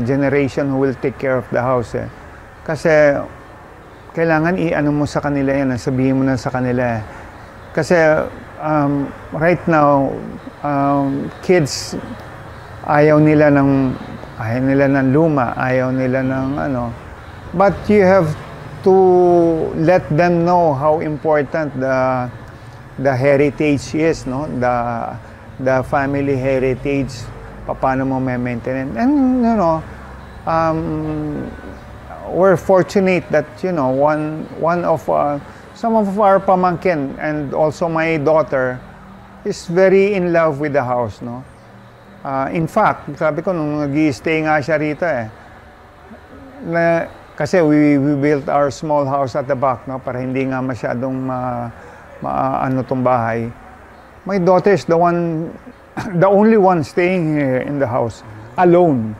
generation who will take care of the house. Kasi kailangan mo sa kanila yan, sabihin mo na sa kanila. Kasi right now, kids ayaw nila ng luma, ayaw nila ng but you have to let them know how important the heritage is, the family heritage, paano mo maintain. And we're fortunate that one of some of our pamangkin and also my daughter is very in love with the house, in fact, sabi ko nung nag-i-stay nga siya rito kasi we built our small house at the back, para hindi nga masyadong tong bahay. My daughter is the only one staying here in the house alone.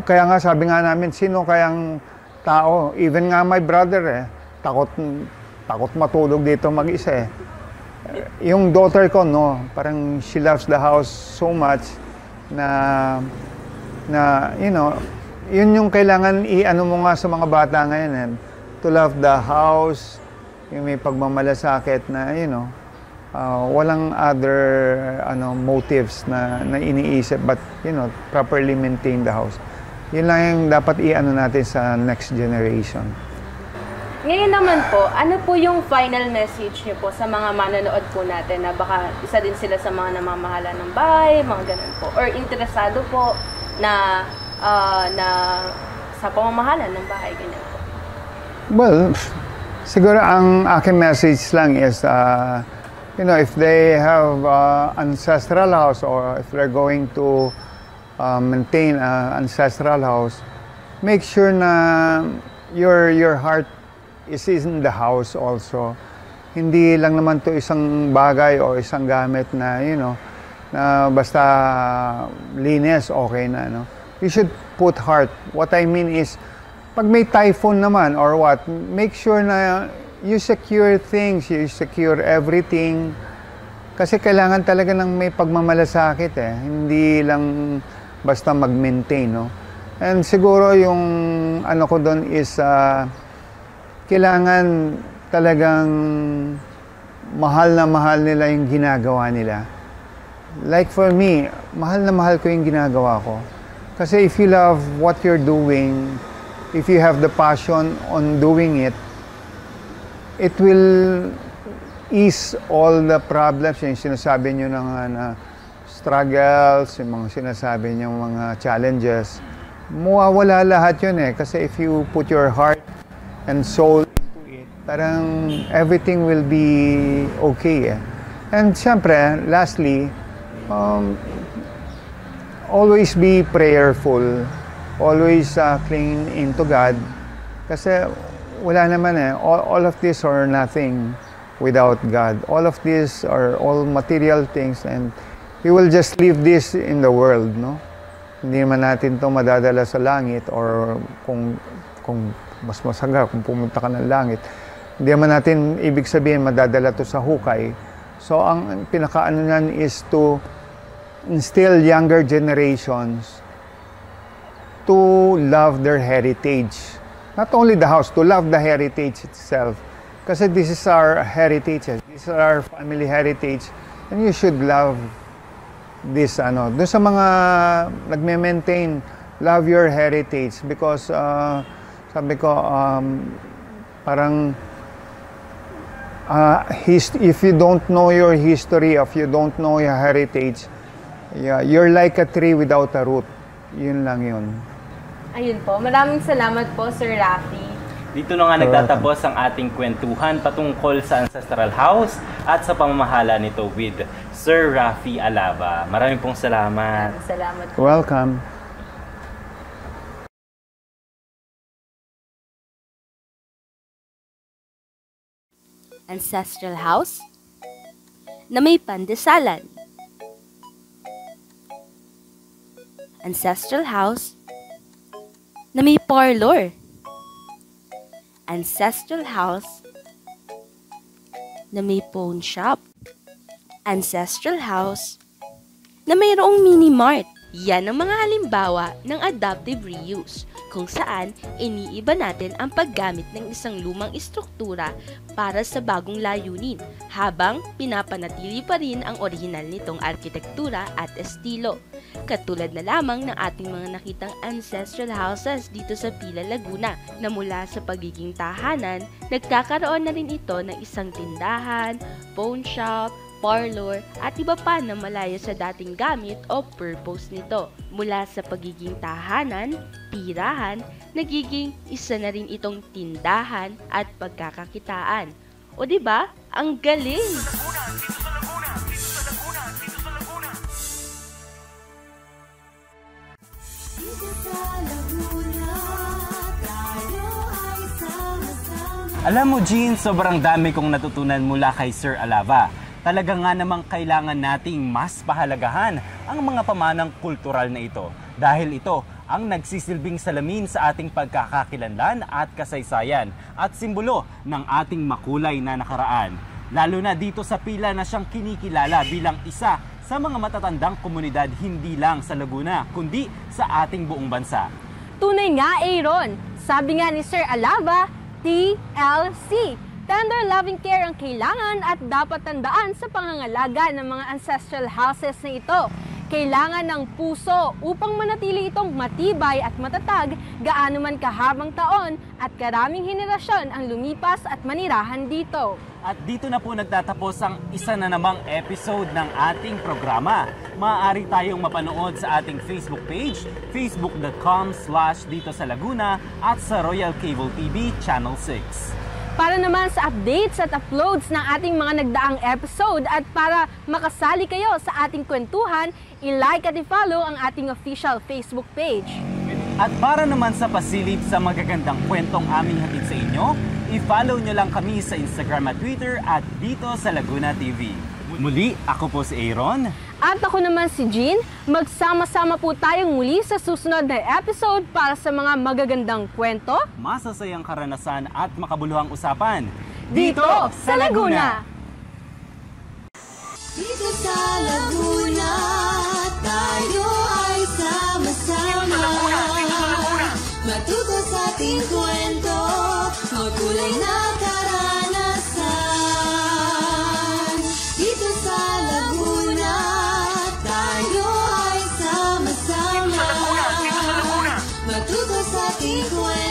Kaya nga sabi nga namin, sino kayang tao, even nga my brother takot matulog dito mag-isa Yung daughter ko, parang she loves the house so much na yun yung kailangan mo nga sa mga bata ngayon, to love the house, yung may pagmamalasakit na, walang other motives na iniisip, but, properly maintain the house. Yun lang yung dapat natin sa next generation. Ngayon naman po, ano po yung final message niyo po sa mga manonood po natin na baka isa din sila sa mga namamahala ng bahay, mga ganun po, or interesado po na sa pamamahala ng bahay, ganyan po? Well, siguro ang aking message lang is, if they have ancestral house or if they're going to maintain an ancestral house, make sure na your heart is in the house also. Hindi lang naman to isang bagay o isang gamit na, na basta linis, okay na, You should put heart. What I mean is, pag may typhoon naman or what, make sure na you secure things, you secure everything. Kasi kailangan talaga ng may pagmamalasakit Hindi lang basta mag-maintain, And siguro yung ko doon is, kailangan talagang mahal na mahal nila yung ginagawa nila. Like for me, mahal na mahal ko yung ginagawa ko. Kasi if you love what you're doing, if you have the passion on doing it, it will ease all the problems. Yung sinasabi nyo na struggles, yung mga sinasabi nyo mga challenges, mawawala lahat yun Kasi if you put your heart and soul into it, parang everything will be okay And syempre, lastly, always be prayerful, always cling into God, kasi wala naman all of this or nothing without God. All of this are all material things and we will just leave this in the world, Hindi naman natin to madadala sa langit or kung mas masaga kung pumunta ka ng langit. Hindi naman natin ibig sabihin madadala to sa hukay. So ang pinakaano niyan is to instill younger generations to love their heritage. Not only the house, to love the heritage itself. Kasi this is our heritage, this is our family heritage, and you should love this doon sa mga nagme-maintain, love your heritage because sabi ko, parang if you don't know your history, if you don't know your heritage, you're like a tree without a root. Yun lang yun. Ayun po, maraming salamat po, Sir Rafi. Dito na nga nagtatapos ang ating kwentuhan patungkol sa Ancestral House at sa pamamahala nito with Sir Rafi Alava. Maraming pong salamat. Salamat po. Welcome. Ancestral House na may pandesalan. Ancestral House na may parlor. Ancestral House na may pawn shop. Ancestral House na mayroong mini-mart. Yan ang mga halimbawa ng adaptive reuse, kung saan iniiba natin ang paggamit ng isang lumang istruktura para sa bagong layunin, habang pinapanatili pa rin ang orihinal nitong arkitektura at estilo. Katulad na lamang ng ating mga nakitang ancestral houses dito sa Pila, Laguna, na mula sa pagiging tahanan, nagkakaroon na rin ito ng isang tindahan, pawn shop, parlor, at iba pa na malayo sa dating gamit o purpose nito. Mula sa pagiging tahanan, tirahan, nagiging isa na rin itong tindahan at pagkakakitaan. O diba? Ang galing! Alam mo, Jean, sobrang dami kong natutunan mula kay Sir Alava. Talaga nga namang kailangan nating mas pahalagahan ang mga pamanang kultural na ito, dahil ito ang nagsisilbing salamin sa ating pagkakakilanlan at kasaysayan at simbolo ng ating makulay na nakaraan. Lalo na dito sa Pila na siyang kinikilala bilang isa sa mga matatandang komunidad hindi lang sa Laguna, kundi sa ating buong bansa. Tunay nga, Aaron. Sabi nga ni Sir Alava, TLC. Tender loving care ang kailangan at dapat tandaan sa pangangalaga ng mga ancestral houses na ito. Kailangan ng puso upang manatili itong matibay at matatag gaano man kahabang taon at karaming henerasyon ang lumipas at manirahan dito. At dito na po nagtatapos ang isa na namang episode ng ating programa. Maaari tayong mapanood sa ating Facebook page, facebook.com/Dito sa Laguna at sa Royal Cable TV Channel 6. Para naman sa updates at uploads ng ating mga nagdaang episode at para makasali kayo sa ating kwentuhan, i-like at i-follow ang ating official Facebook page. At para naman sa pasilip sa magagandang kwentong aming hatid sa inyo, i-follow nyo lang kami sa Instagram at Twitter at Dito sa Laguna TV. Muli, ako po si Aaron. At ako naman si Jean. Magsama-sama po tayong muli sa susunod na episode para sa mga magagandang kwento, masasayang karanasan at makabuluhang usapan. dito sa Laguna. Dito sa Laguna, tayo ay sama-sama. Matuto sa ating kwento, makulay na karanasan. Dito sa Laguna, tayo ay sama-sama. Matuto sa ating kwento.